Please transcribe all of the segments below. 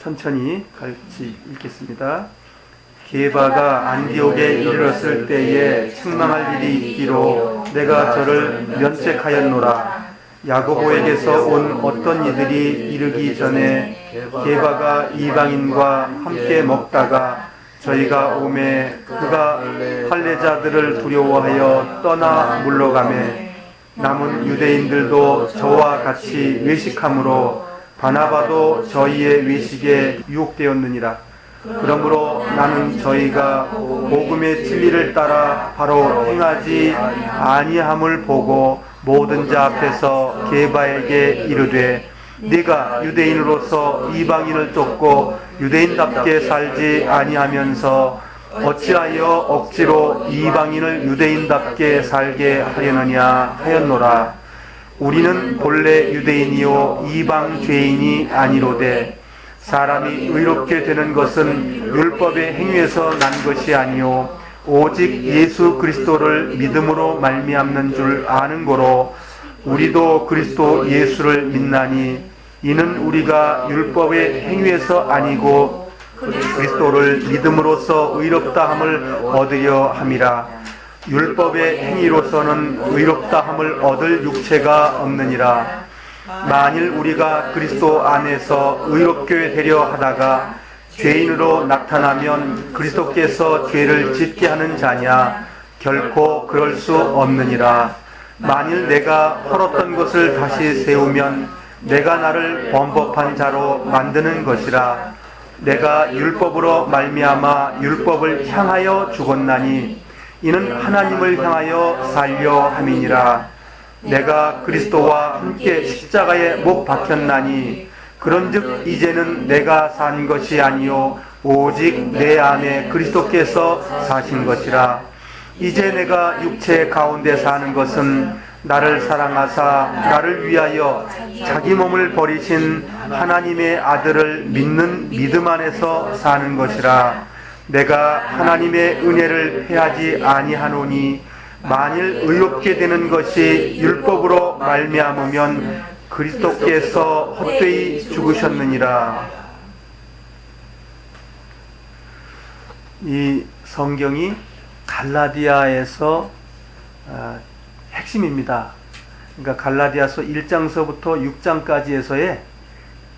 천천히 같이 읽겠습니다. 게바가 안디옥에 이르렀을 때에 책망할 일이 있기로 내가 저를 면책하였노라. 야고보에게서 온 어떤 이들이 이르기 전에 게바가 이방인과 함께 먹다가 저희가 오매 그가 할례자들을 두려워하여 떠나 물러가매 남은 유대인들도 저와 같이 외식함으로 바나바도 저희의 외식에 유혹되었느니라. 그러므로 나는 저희가 복음의 진리를 따라 바로 행하지 아니함을 보고 모든 자 앞에서 게바에게 이르되 네가 유대인으로서 이방인을 쫓고 유대인답게 살지 아니하면서 어찌하여 억지로 이방인을 유대인답게 살게 하려느냐 하였노라. 우리는 본래 유대인이요 이방 죄인이 아니로되 사람이 의롭게 되는 것은 율법의 행위에서 난 것이 아니요 오직 예수 그리스도를 믿음으로 말미암는 줄 아는 거로 우리도 그리스도 예수를 믿나니 이는 우리가 율법의 행위에서 아니고 그리스도를 믿음으로써 의롭다함을 얻으려 함이라. 율법의 행위로서는 의롭다함을 얻을 육체가 없느니라. 만일 우리가 그리스도 안에서 의롭게 되려 하다가 죄인으로 나타나면 그리스도께서 죄를 짓게 하는 자냐? 결코 그럴 수 없느니라. 만일 내가 헐었던 것을 다시 세우면 내가 나를 범법한 자로 만드는 것이라. 내가 율법으로 말미암아 율법을 향하여 죽었나니 이는 하나님을 향하여 살려 함이니라. 내가 그리스도와 함께 십자가에 못 박혔나니 그런즉 이제는 내가 산 것이 아니요 오직 내 안에 그리스도께서 사신 것이라. 이제 내가 육체 가운데 사는 것은 나를 사랑하사 나를 위하여 자기 몸을 버리신 하나님의 아들을 믿는 믿음 안에서 사는 것이라. 내가 하나님의 은혜를 패하지 아니하노니 만일 의롭게 되는 것이 율법으로 말미암으면 그리스도께서 헛되이 죽으셨느니라. 이 성경이 갈라디아에서 핵심입니다. 그러니까 갈라디아서 1장서부터 6장까지에서의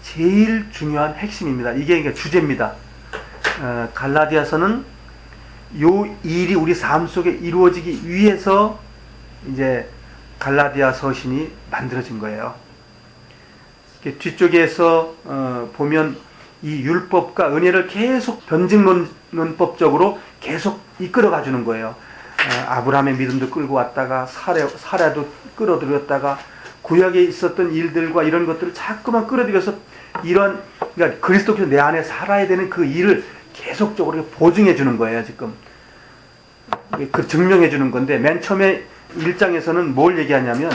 제일 중요한 핵심입니다. 이게 그러니까 주제입니다. 갈라디아서는 요 일이 우리 삶 속에 이루어지기 위해서 이제 갈라디아 서신이 만들어진 거예요. 뒤쪽에서 보면 이 율법과 은혜를 계속 변증론법적으로 계속 이끌어가 주는 거예요. 아브라함의 믿음도 끌고 왔다가 사라도 끌어들였다가 구약에 있었던 일들과 이런 것들을 자꾸만 끌어들여서 이런 그러니까 그리스도께서 내 안에 살아야 되는 그 일을 계속적으로 보증해 주는 거예요. 지금 그 증명해 주는 건데 맨 처음에 1장에서는 뭘 얘기하냐면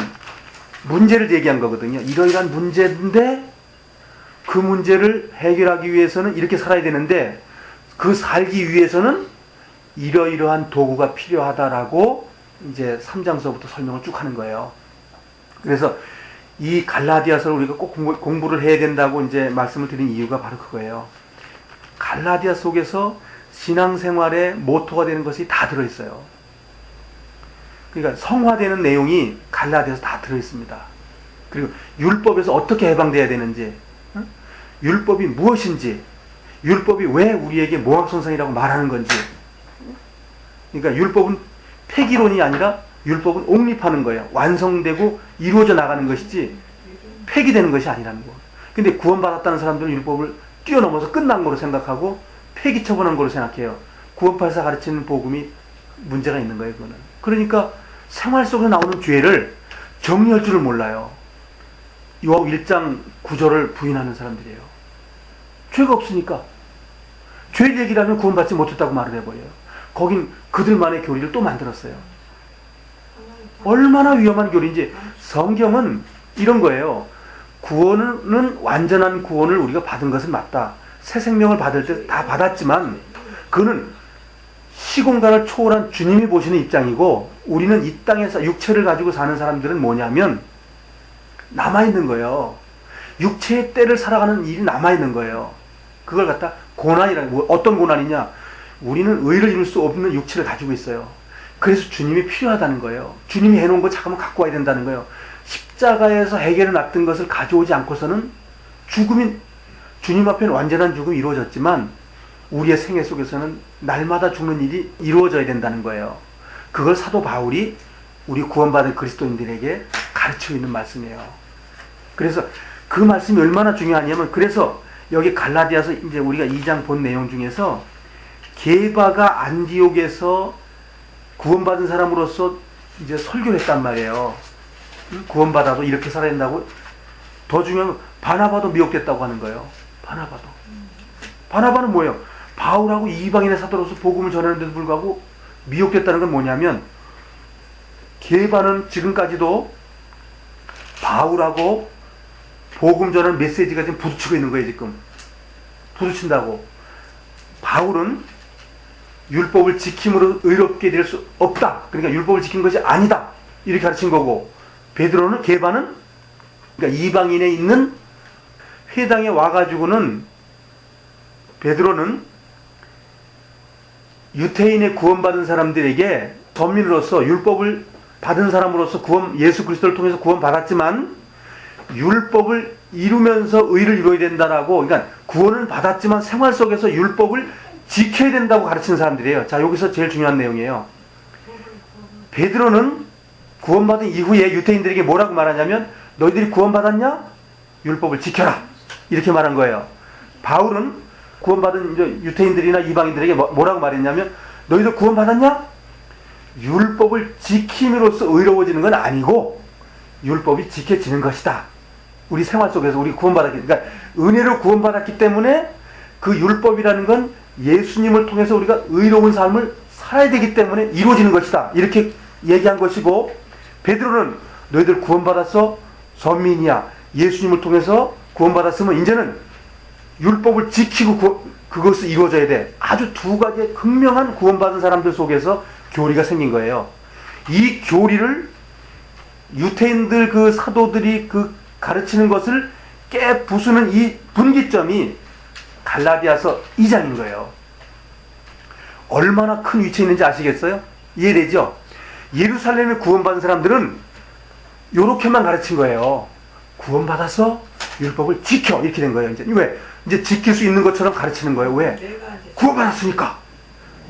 문제를 얘기한 거거든요. 이러이러한 문제인데 그 문제를 해결하기 위해서는 이렇게 살아야 되는데 그 살기 위해서는 이러이러한 도구가 필요하다라고 이제 3장서부터 설명을 쭉 하는 거예요. 그래서 이 갈라디아서를 우리가 꼭 공부를 해야 된다고 이제 말씀을 드린 이유가 바로 그거예요. 갈라디아 속에서 신앙생활의 모토가 되는 것이 다 들어있어요. 그러니까 성화되는 내용이 갈라디아서 다 들어있습니다. 그리고 율법에서 어떻게 해방돼야 되는지, 율법이 무엇인지, 율법이 왜 우리에게 모함선상이라고 말하는 건지. 그러니까 율법은 폐기론이 아니라 율법은 옹립하는 거예요. 완성되고 이루어져 나가는 것이지 폐기되는 것이 아니라는 거. 근데 구원받았다는 사람들은 율법을 뛰어넘어서 끝난 거로 생각하고 폐기 처분한 거로 생각해요. 구원파에서 가르치는 복음이 문제가 있는 거예요. 그거는. 그러니까 생활 속에서 나오는 죄를 정리할 줄을 몰라요. 요한 1장 9절을 부인하는 사람들이에요. 죄가 없으니까. 죄 얘기를 하면 구원받지 못했다고 말을 해버려요. 거긴 그들만의 교리를 또 만들었어요. 얼마나 위험한 교리인지. 성경은 이런 거예요. 구원은 완전한 구원을 우리가 받은 것은 맞다. 새 생명을 받을 때 다 받았지만 그는 시공간을 초월한 주님이 보시는 입장이고 우리는 이 땅에서 육체를 가지고 사는 사람들은 뭐냐면 남아있는 거예요. 육체의 때를 살아가는 일이 남아있는 거예요. 그걸 갖다 고난이라는, 뭐 어떤 고난이냐? 우리는 의를 이룰 수 없는 육체를 가지고 있어요. 그래서 주님이 필요하다는 거예요. 주님이 해놓은 거 잠깐만 갖고 와야 된다는 거예요. 십자가에서 해결해 놨던 것을 가져오지 않고서는 죽음이, 주님 앞에는 완전한 죽음이 이루어졌지만 우리의 생애 속에서는 날마다 죽는 일이 이루어져야 된다는 거예요. 그걸 사도 바울이 우리 구원받은 그리스도인들에게 가르치고 있는 말씀이에요. 그래서 그 말씀이 얼마나 중요하냐면, 그래서 여기 갈라디아서 이제 우리가 2장 본 내용 중에서 게바가 안디옥에서 구원받은 사람으로서 이제 설교를 했단 말이에요. 구원받아도 이렇게 살아야 된다고. 더 중요한 건 바나바도 미혹됐다고 하는 거예요. 바나바는 뭐예요? 바울하고 이방인의 사도로서 복음을 전하는데도 불구하고 미혹됐다는 건 뭐냐면, 게바는 지금까지도 바울하고 복음 전하는 메시지가 지금 부딪히고 있는 거예요. 지금 부딪힌다고. 바울은 율법을 지킴으로 의롭게 될 수 없다. 그러니까 율법을 지킨 것이 아니다. 이렇게 가르친 거고, 베드로는, 게바는, 그러니까 이방인에 있는 회당에 와가지고는, 베드로는 유태인의 구원받은 사람들에게 선민으로서 율법을 받은 사람으로서 예수 그리스도를 통해서 구원받았지만 율법을 이루면서 의를 이루어야 된다라고, 그러니까 구원을 받았지만 생활 속에서 율법을 지켜야 된다고 가르치는 사람들이에요. 자, 여기서 제일 중요한 내용이에요. 베드로는 구원받은 이후에 유태인들에게 뭐라고 말하냐면, 너희들이 구원받았냐? 율법을 지켜라. 이렇게 말한 거예요. 바울은 구원받은 유태인들이나 이방인들에게 뭐라고 말했냐면, 너희들 구원받았냐? 율법을 지킴으로써 의로워지는 건 아니고 율법이 지켜지는 것이다. 우리 생활 속에서 우리 구원받았기, 그러니까 은혜로 구원받았기 때문에 그 율법이라는 건 예수님을 통해서 우리가 의로운 삶을 살아야 되기 때문에 이루어지는 것이다. 이렇게 얘기한 것이고, 베드로는 너희들 구원받았어? 선민이야. 예수님을 통해서 구원받았으면 이제는 율법을 지키고 그것이 이루어져야 돼. 아주 두 가지의 극명한 구원받은 사람들 속에서 교리가 생긴 거예요. 이 교리를 유태인들 그 사도들이 그 가르치는 것을 깨부수는 이 분기점이 갈라디아서 2장인 거예요. 얼마나 큰 위치에 있는지 아시겠어요? 이해되죠? 예루살렘에 구원받은 사람들은 요렇게만 가르친 거예요. 구원받아서 율법을 지켜. 이렇게 된 거예요. 이제 왜? 이제 지킬 수 있는 것처럼 가르치는 거예요. 왜? 구원받았으니까.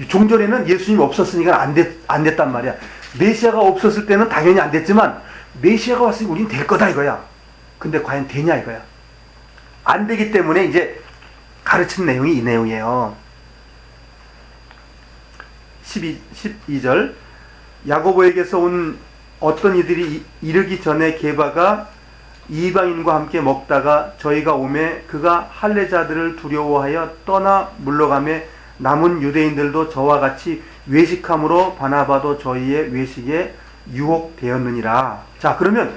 종전에는 예수님이 없었으니까 안 됐단 말이야. 메시아가 없었을 때는 당연히 안 됐지만 메시아가 왔으니 우린 될 거다 이거야. 근데 과연 되냐 이거야. 안 되기 때문에 이제 가르치는 내용이 이 내용이에요. 12절 야고보에게서 온 어떤 이들이 이르기 전에 게바가 이방인과 함께 먹다가 저희가 오매 그가 할례자들을 두려워하여 떠나 물러가매 남은 유대인들도 저와 같이 외식함으로 바나바도 저희의 외식에 유혹되었느니라. 자, 그러면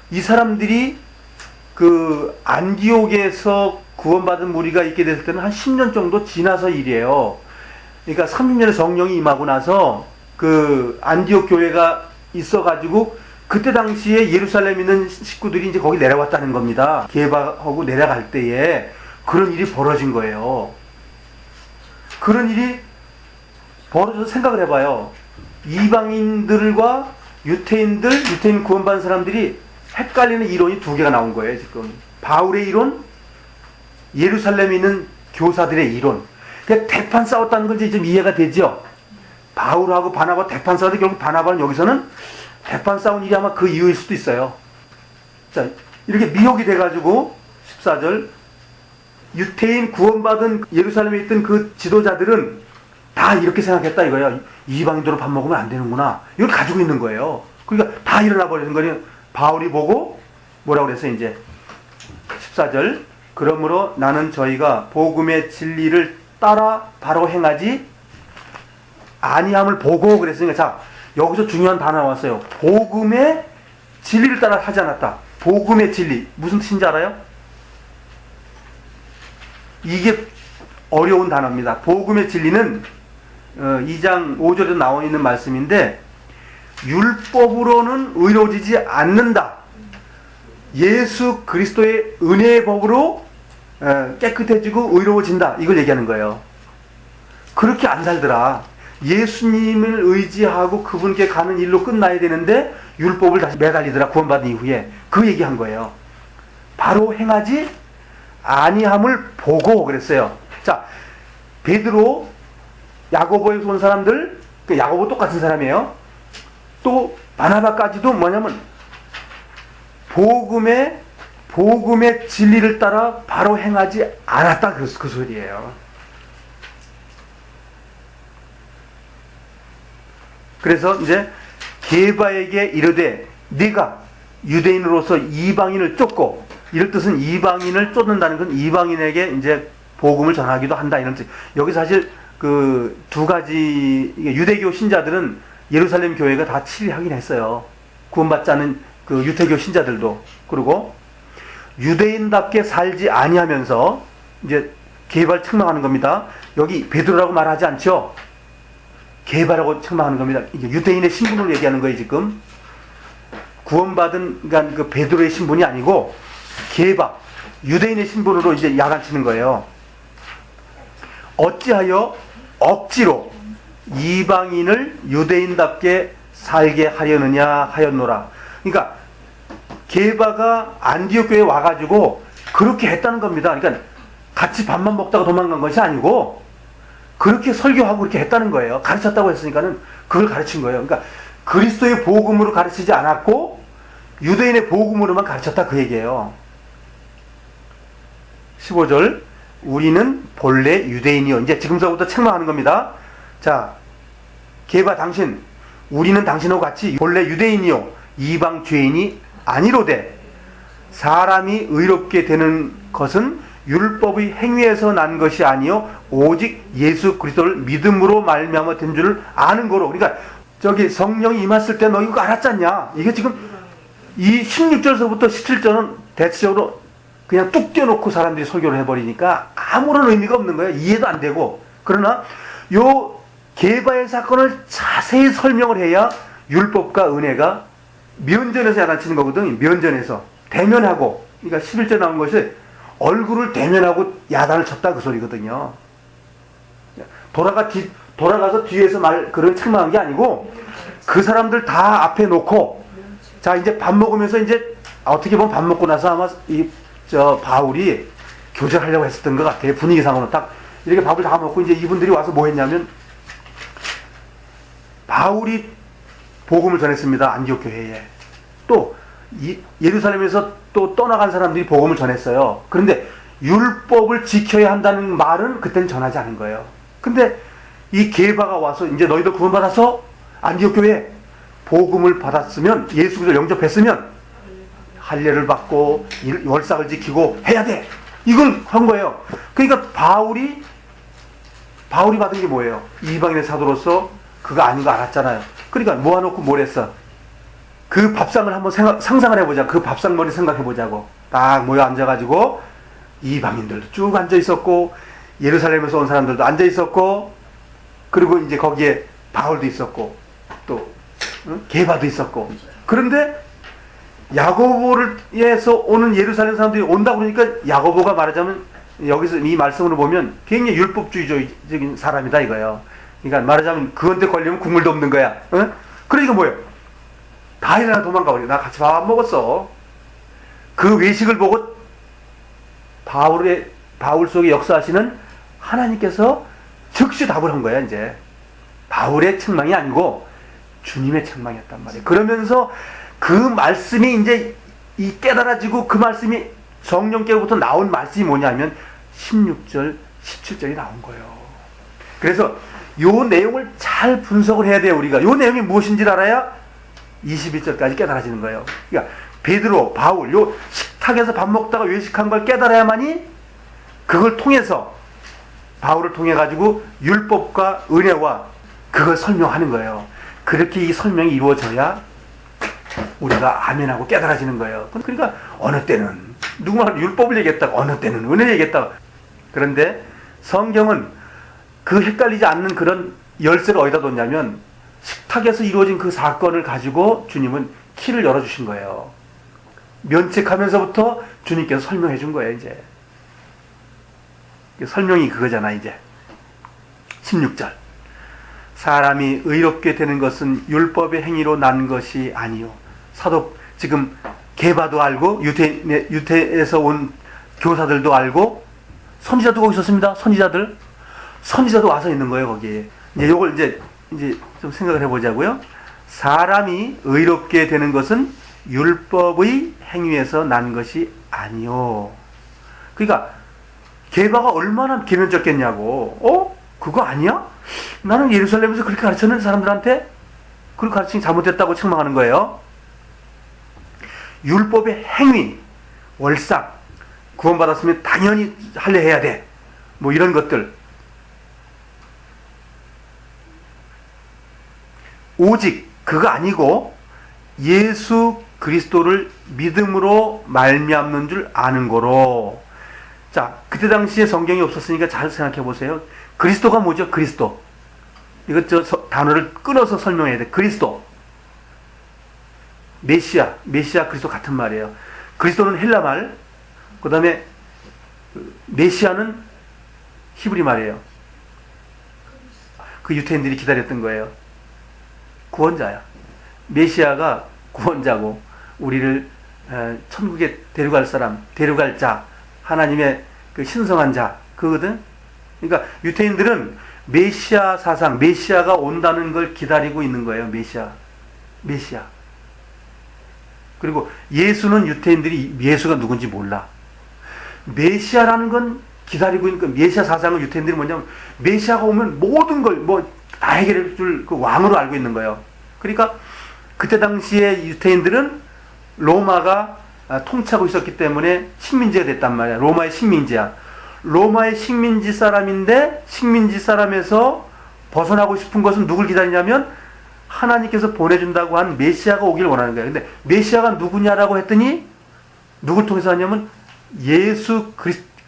이 사람들이 그 안디옥에서 구원받은 무리가 있게 됐을 때는 한 10년 정도 지나서 일이에요. 그러니까 30년의 성령이 임하고 나서 그 안디옥 교회가 있어가지고 그때 당시에 예루살렘에 있는 식구들이 이제 거기 내려왔다는 겁니다. 게바하고 내려갈 때에 그런 일이 벌어진 거예요. 그런 일이 벌어져서 생각을 해봐요. 이방인들과 유태인 구원받은 사람들이 헷갈리는 이론이 두 개가 나온 거예요, 지금. 바울의 이론, 예루살렘에 있는 교사들의 이론. 그러니까 대판 싸웠다는 건 이제 좀 이해가 되죠? 바울하고 바나바 대판 싸웠는데 결국 바나바는 여기서는 대판 싸운 일이 아마 그 이유일 수도 있어요. 자, 이렇게 미혹이 돼가지고 14절 유태인 구원받은 예루살렘에 있던 그 지도자들은 다 이렇게 생각했다 이거야. 이방인들로 밥 먹으면 안 되는구나. 이걸 가지고 있는 거예요. 그러니까 다 일어나 버리는 거니 바울이 보고 뭐라고 그랬어요 이제 14절 그러므로 나는 저희가 복음의 진리를 따라 바로 행하지 아니함을 보고 그랬으니까 자 여기서 중요한 단어 나왔어요. 복음의 진리를 따라 하지 않았다. 복음의 진리 무슨 뜻인지 알아요? 이게 어려운 단어입니다. 복음의 진리는 2장 5절에 나와 있는 말씀인데 율법으로는 의로워지지 않는다. 예수 그리스도의 은혜의 법으로 깨끗해지고 의로워진다. 이걸 얘기하는 거예요. 그렇게 안 살더라. 예수님을 의지하고 그분께 가는 일로 끝나야 되는데 율법을 다시 매달리더라. 구원받은 이후에. 그 얘기한 거예요. 바로 행하지 아니함을 보고 그랬어요. 자, 베드로, 야고보에서 온 사람들, 그 야고보 똑같은 사람이에요. 또 바나바까지도 뭐냐면 복음의 진리를 따라 바로 행하지 않았다. 그 소리예요. 그래서 이제 게바에게 이르되 네가 유대인으로서 이방인을 쫓고, 이럴 뜻은 이방인을 쫓는다는 건 이방인에게 이제 복음을 전하기도 한다 이런 뜻. 여기 사실 그 두 가지, 유대교 신자들은 예루살렘 교회가 다 치리하긴 했어요. 구원받지 않은 그 유대교 신자들도. 그리고 유대인답게 살지 아니하면서 이제 게바를 책망하는 겁니다. 여기 베드로라고 말하지 않죠. 게바라고 책망하는 겁니다. 이게 유대인의 신분을 얘기하는 거예요, 지금. 구원받은, 그러니까 그 베드로의 신분이 아니고 게바, 유대인의 신분으로 이제 야단치는 거예요. 어찌하여 억지로 이방인을 유대인답게 살게 하려느냐 하였노라. 그러니까 게바가 안디옥 교회에 와가지고 그렇게 했다는 겁니다. 그러니까 같이 밥만 먹다가 도망간 것이 아니고 그렇게 설교하고 그렇게 했다는 거예요. 가르쳤다고 했으니까는 그걸 가르친 거예요. 그러니까 그리스도의 복음으로 가르치지 않았고 유대인의 복음으로만 가르쳤다 그 얘기예요. 15절, 우리는 본래 유대인이요. 이제 지금서부터 책망하는 겁니다. 자, 게바 당신, 우리는 당신하고 같이 본래 유대인이요 이방 죄인이 아니로되 사람이 의롭게 되는 것은 율법의 행위에서 난 것이 아니요 오직 예수 그리스도를 믿음으로 말미암아 된 줄을 아는 거로. 그러니까 저기 성령이 임했을 때 너 이거 알았잖냐. 이게 지금 이 16절서부터 17절은 대체적으로 그냥 뚝 떼어놓고 사람들이 설교를 해버리니까 아무런 의미가 없는 거예요. 이해도 안 되고. 그러나 요 게바의 사건을 자세히 설명을 해야 율법과 은혜가 면전에서 야단치는 거거든. 면전에서 대면하고, 그러니까 11절 나온 것이 얼굴을 대면하고 야단을 쳤다 그 소리거든요. 돌아가서 뒤에서 그런 책망한 게 아니고 그 사람들 다 앞에 놓고, 자 이제 밥 먹으면서 이제 어떻게 보면 밥 먹고 나서 아마 바울이 교제하려고 했었던 것 같아요. 분위기상으로 딱 이렇게 밥을 다 먹고 이제 이분들이 와서 뭐 했냐면 바울이 복음을 전했습니다. 안디옥 교회에. 또 예루살렘에서 또 떠나간 사람들이 복음을 전했어요. 그런데 율법을 지켜야 한다는 말은 그때는 전하지 않은 거예요. 근데 이 게바가 와서 이제 너희들 구원받아서 안디옥 교회에 복음을 받았으면, 예수 그리스도를 영접했으면 할례를 받고 월삭을 지키고 해야 돼. 이걸 한 거예요. 그러니까 바울이 받은 게 뭐예요? 이방인의 사도로서 그거 아닌 거 알았잖아요. 그러니까 모아놓고 뭘 했어? 그 밥상을 한번 상상을 해보자. 그 밥상 머리 생각해보자고. 딱 모여 앉아가지고 이방인들도 쭉 앉아있었고 예루살렘에서 온 사람들도 앉아있었고 그리고 이제 거기에 바울도 있었고 또 게바도 있었고. 그런데 야고보에서 오는 예루살렘 사람들이 온다고 그러니까 야고보가 말하자면 여기서 이 말씀으로 보면 굉장히 율법주의적인 사람이다 이거예요. 그러니까 말하자면 그한테 걸리면 국물도 없는 거야. 그러니까 뭐예요? 다 일어나 도망가 버려. 나 같이 밥 안 먹었어. 그 외식을 보고 바울 속에 역사하시는 하나님께서 즉시 답을 한 거야. 이제 바울의 책망이 아니고 주님의 책망이었단 말이에요. 그러면서 그 말씀이 이제 이 깨달아지고 그 말씀이 성령께로부터 나온 말씀이 뭐냐면 16절, 17절이 나온 거예요. 그래서 요 내용을 잘 분석을 해야 돼요. 우리가 요 내용이 무엇인지를 알아야 21절까지 깨달아지는 거예요. 그러니까 베드로, 바울 요 식탁에서 밥 먹다가 외식한 걸 깨달아야만이 그걸 통해서 바울을 통해 가지고 율법과 은혜와 그걸 설명하는 거예요. 그렇게 이 설명이 이루어져야 우리가 아멘하고 깨달아지는 거예요. 그러니까 어느 때는 누구나 율법을 얘기했다가 어느 때는 은혜를 얘기했다가. 그런데 성경은 그 헷갈리지 않는 그런 열쇠를 어디다 뒀냐면 식탁에서 이루어진 그 사건을 가지고 주님은 키를 열어주신 거예요. 면책하면서부터 주님께서 설명해 준 거예요. 이제 설명이 그거잖아 이제. 16절. 사람이 의롭게 되는 것은 율법의 행위로 난 것이 아니요. 사도 지금 게바도 알고 유대에서 온 교사들도 알고 선지자도 거기 있었습니다. 선지자도 와서 있는 거예요 거기에. 이제 요걸 이제 좀 생각을 해보자고요. 사람이 의롭게 되는 것은 율법의 행위에서 난 것이 아니요. 그러니까 게바가 얼마나 계면적겠냐고. 그거 아니야? 나는 예루살렘에서 그렇게 가르쳤는 사람들한테 그 가르침이 잘못됐다고 책망하는 거예요. 율법의 행위, 월상, 구원받았으면 당연히 할래 해야 돼. 뭐 이런 것들. 오직 그거 아니고 예수 그리스도를 믿음으로 말미암는 줄 아는 거로. 자, 그때 당시에 성경이 없었으니까 잘 생각해 보세요. 그리스도가 뭐죠? 그리스도. 이것 단어를 끊어서 설명해야 돼. 그리스도. 메시아 그리스도 같은 말이에요. 그리스도는 헬라 말, 그 다음에 메시아는 히브리 말이에요. 그 유태인들이 기다렸던 거예요. 구원자야. 메시아가 구원자고 우리를 천국에 데려갈 사람, 데려갈 자, 하나님의 그 신성한 자, 그거거든. 그러니까 유태인들은 메시아 사상, 메시아가 온다는 걸 기다리고 있는 거예요. 메시아. 그리고 예수는 유태인들이 예수가 누군지 몰라. 메시아라는 건 기다리고 있는 거. 메시아 사상은 유태인들이 뭐냐면 메시아가 오면 모든 걸 다 해결해 줄 그 왕으로 알고 있는 거예요. 그러니까 그때 당시에 유태인들은 로마가 통치하고 있었기 때문에 식민지가 됐단 말이야. 로마의 식민지야. 로마의 식민지 사람인데 식민지 사람에서 벗어나고 싶은 것은 누굴 기다리냐면 하나님께서 보내준다고 한 메시아가 오길 원하는 거예요. 근데 메시아가 누구냐라고 했더니 누굴 통해서 하냐면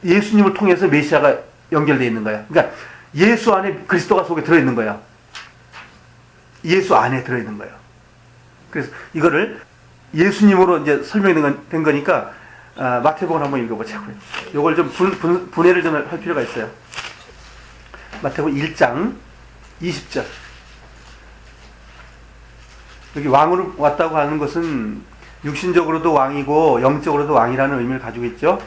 예수님을 통해서 메시아가 연결되어 있는 거야. 그러니까 예수 안에 그리스도가 속에 들어있는 거야. 예수 안에 들어있는 거예요. 그래서 이거를 예수님으로 이제 설명된 거니까 마태복음 한번 읽어보자고요. 이걸 좀 분해를 좀 할 필요가 있어요. 마태복음 1장 20절. 여기 왕으로 왔다고 하는 것은 육신적으로도 왕이고 영적으로도 왕이라는 의미를 가지고 있죠.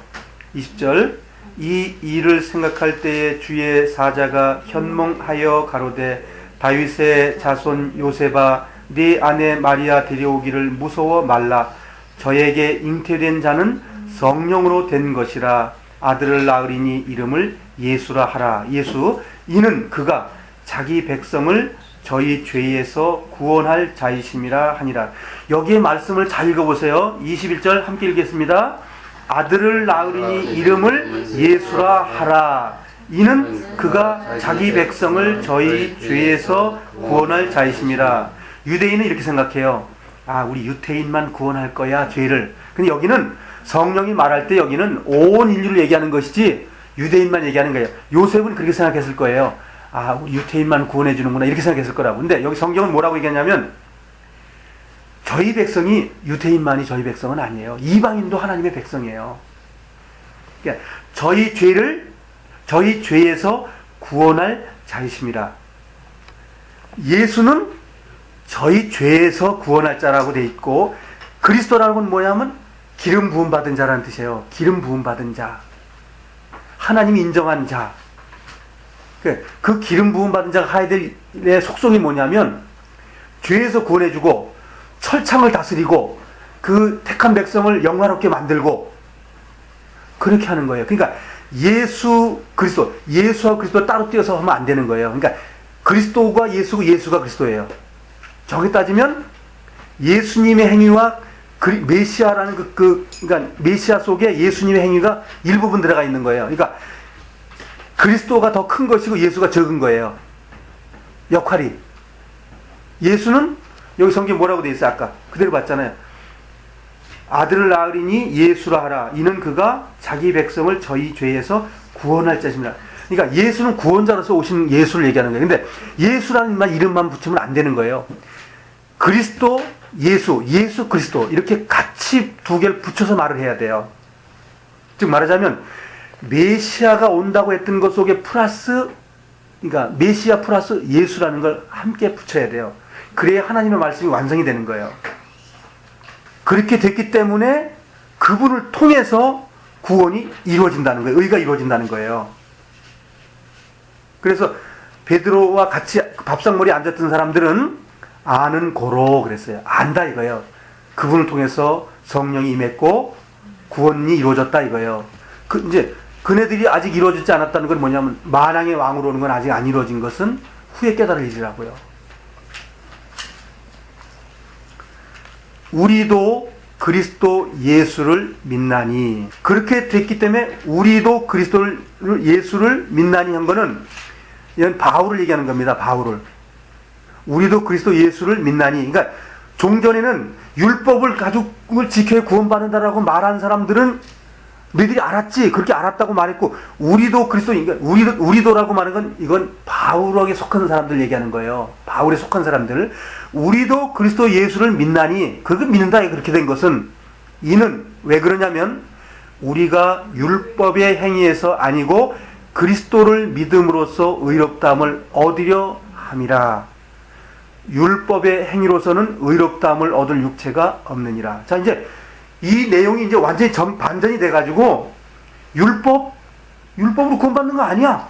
20절. 이 일을 생각할 때에 주의 사자가 현몽하여 가로되 다윗의 자손 요셉아 네 아내 마리아 데려오기를 무서워 말라. 저에게 잉태된 자는 성령으로 된 것이라. 아들을 낳으리니 이름을 예수라 하라. 예수, 이는 그가 자기 백성을 저희 죄에서 구원할 자이심이라 하니라. 여기에 말씀을 잘 읽어보세요. 21절 함께 읽겠습니다. 아들을 낳으리니 이름을 예수라 하라. 이는 그가 자기 백성을 저희 죄에서 구원할 자이심이라. 유대인은 이렇게 생각해요. 우리 유태인만 구원할 거야, 죄를. 근데 여기는 성령이 말할 때 여기는 온 인류를 얘기하는 것이지 유대인만 얘기하는 거예요. 요셉은 그렇게 생각했을 거예요. 우리 유태인만 구원해 주는구나 이렇게 생각했을 거라고. 근데 여기 성경은 뭐라고 얘기하냐면 저희 백성이 유태인만이 저희 백성은 아니에요. 이방인도 하나님의 백성이에요. 그러니까 저희 죄에서 구원할 자이심이라. 예수는 저희 죄에서 구원할 자라고 돼 있고 그리스도라는 건 뭐냐면 기름 부음 받은 자라는 뜻이에요. 기름 부음 받은 자. 하나님이 인정한 자. 그 기름 부음 받은 자가 하야 될 속성이 뭐냐면 죄에서 구원해주고 철창을 다스리고 그 택한 백성을 영화롭게 만들고 그렇게 하는 거예요. 그러니까 예수와 그리스도 따로 띄어서 하면 안 되는 거예요. 그러니까 그리스도가 예수고 예수가 그리스도예요. 저기 따지면 예수님의 행위와 메시아라는 그러니까 메시아 속에 예수님의 행위가 일부분 들어가 있는 거예요. 그러니까 그리스도가 더 큰 것이고 예수가 적은 거예요. 역할이. 예수는 여기 성경에 뭐라고 돼 있어요? 아까 그대로 봤잖아요. 아들을 낳으리니 예수라 하라. 이는 그가 자기 백성을 저희 죄에서 구원할 자십니다. 그러니까 예수는 구원자로서 오신 예수를 얘기하는 거예요. 근데 예수라는 이름만 붙이면 안 되는 거예요. 그리스도, 예수 그리스도 이렇게 같이 두 개를 붙여서 말을 해야 돼요. 즉 말하자면 메시아가 온다고 했던 것 속에 플러스, 그러니까 메시아 플러스 예수라는 걸 함께 붙여야 돼요. 그래야 하나님의 말씀이 완성이 되는 거예요. 그렇게 됐기 때문에 그분을 통해서 구원이 이루어진다는 거예요. 의가 이루어진다는 거예요. 그래서 베드로와 같이 밥상머리에 앉았던 사람들은 아는 고로 그랬어요. 안다 이거예요. 그분을 통해서 성령이 임했고 구원이 이루어졌다 이거예요. 이제 그네들이 아직 이루어지지 않았다는 건 뭐냐면 만왕의 왕으로 오는 건 아직 안 이루어진 것은 후에 깨달을 일이라고요. 우리도 그리스도 예수를 믿나니, 그렇게 됐기 때문에 우리도 그리스도 예수를 믿나니 한 거는 이건 바울을 얘기하는 겁니다. 바울을. 우리도 그리스도 예수를 믿나니. 그러니까 종전에는 율법을 가지고 지켜야 구원받는다라고 말한 사람들은 너희들이 알았지? 그렇게 알았다고 말했고, 우리도 그리스도, 그러니까 우리도라고 말하는 건 이건 바울에게 속한 사람들 얘기하는 거예요. 바울에 속한 사람들. 우리도 그리스도 예수를 믿나니, 그걸 믿는다. 그렇게 된 것은, 이는 왜 그러냐면, 우리가 율법의 행위에서 아니고 그리스도를 믿음으로써 의롭다함을 얻으려 함이라. 율법의 행위로서는 의롭다함을 얻을 육체가 없느니라. 자, 이제 이 내용이 이제 완전히 반전이 돼가지고 율법으로 구원받는 거 아니야.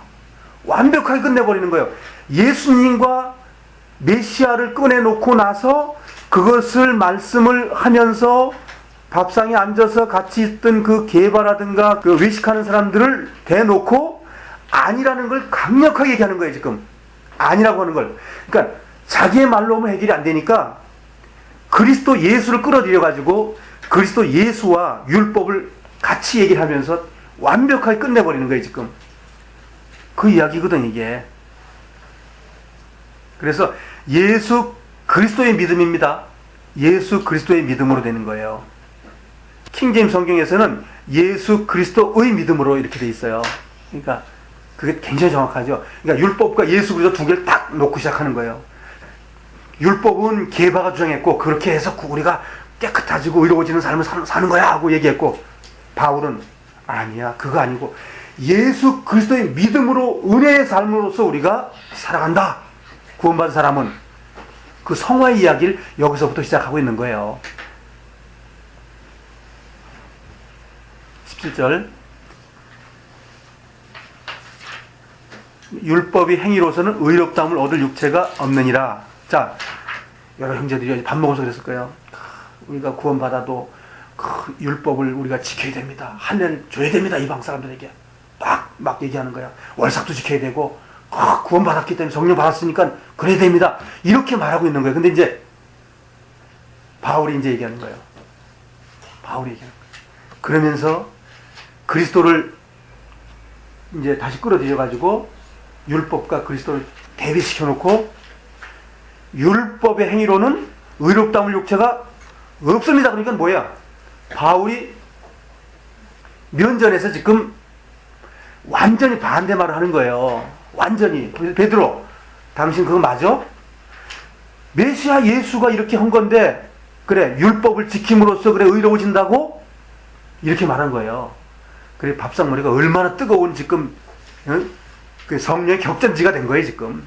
완벽하게 끝내버리는 거예요. 예수님과 메시아를 꺼내놓고 나서 그것을 말씀을 하면서 밥상에 앉아서 같이 있던 그 게바라든가 그 외식하는 사람들을 대놓고 아니라는 걸 강력하게 얘기하는 거예요. 지금 아니라고 하는 걸. 그러니까 자기의 말로 하면 해결이 안 되니까 그리스도 예수를 끌어들여가지고 그리스도 예수와 율법을 같이 얘기를 하면서 완벽하게 끝내버리는 거예요. 지금 그 이야기거든 이게. 그래서 예수 그리스도의 믿음입니다. 예수 그리스도의 믿음으로 되는 거예요. 킹제임스 성경에서는 예수 그리스도의 믿음으로 이렇게 돼 있어요. 그러니까 그게 굉장히 정확하죠. 그러니까 율법과 예수 그리스도 두 개를 딱 놓고 시작하는 거예요. 율법은 게바가 주장했고 그렇게 해서 우리가 깨끗해지고 의로워지는 삶을 사는 거야 하고 얘기했고, 바울은 아니야, 그거 아니고 예수 그리스도의 믿음으로 은혜의 삶으로서 우리가 살아간다. 구원받은 사람은 그 성화의 이야기를 여기서부터 시작하고 있는 거예요. 17절 율법이 행위로서는 의롭다함을 얻을 육체가 없느니라. 자, 여러 형제들이 밥 먹어서 그랬을 거예요. 우리가 구원받아도 그 율법을 우리가 지켜야 됩니다. 할례를 줘야 됩니다. 이방 사람들에게 막 얘기하는 거야. 월삭도 지켜야 되고 구원받았기 때문에 성령 받았으니까 그래야 됩니다. 이렇게 말하고 있는 거예요. 근데 이제 바울이 이제 얘기하는 거예요. 바울이 얘기하는 거예요. 그러면서 그리스도를 이제 다시 끌어들여가지고 율법과 그리스도를 대비시켜 놓고 율법의 행위로는 의롭다함을 육체가 없습니다. 그러니까 뭐야? 바울이 면전에서 지금 완전히 반대 말을 하는 거예요. 완전히. 베드로, 당신 그거 맞아? 메시아 예수가 이렇게 한 건데 그래 율법을 지킴으로써 그래 의로워진다고? 이렇게 말한 거예요. 그래 밥상머리가 얼마나 뜨거운 지금 그 성령의 격전지가 된 거예요. 지금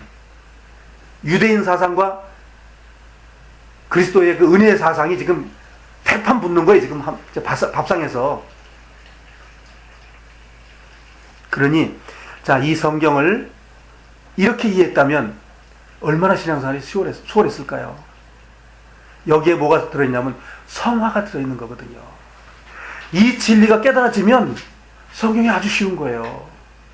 유대인 사상과 그리스도의 그 은혜의 사상이 지금 태판 붙는 거예요. 지금 밥상에서. 그러니 자, 이 성경을 이렇게 이해했다면 얼마나 신앙생활이 수월했을까요? 여기에 뭐가 들어있냐면 성화가 들어있는 거거든요. 이 진리가 깨달아지면 성경이 아주 쉬운 거예요.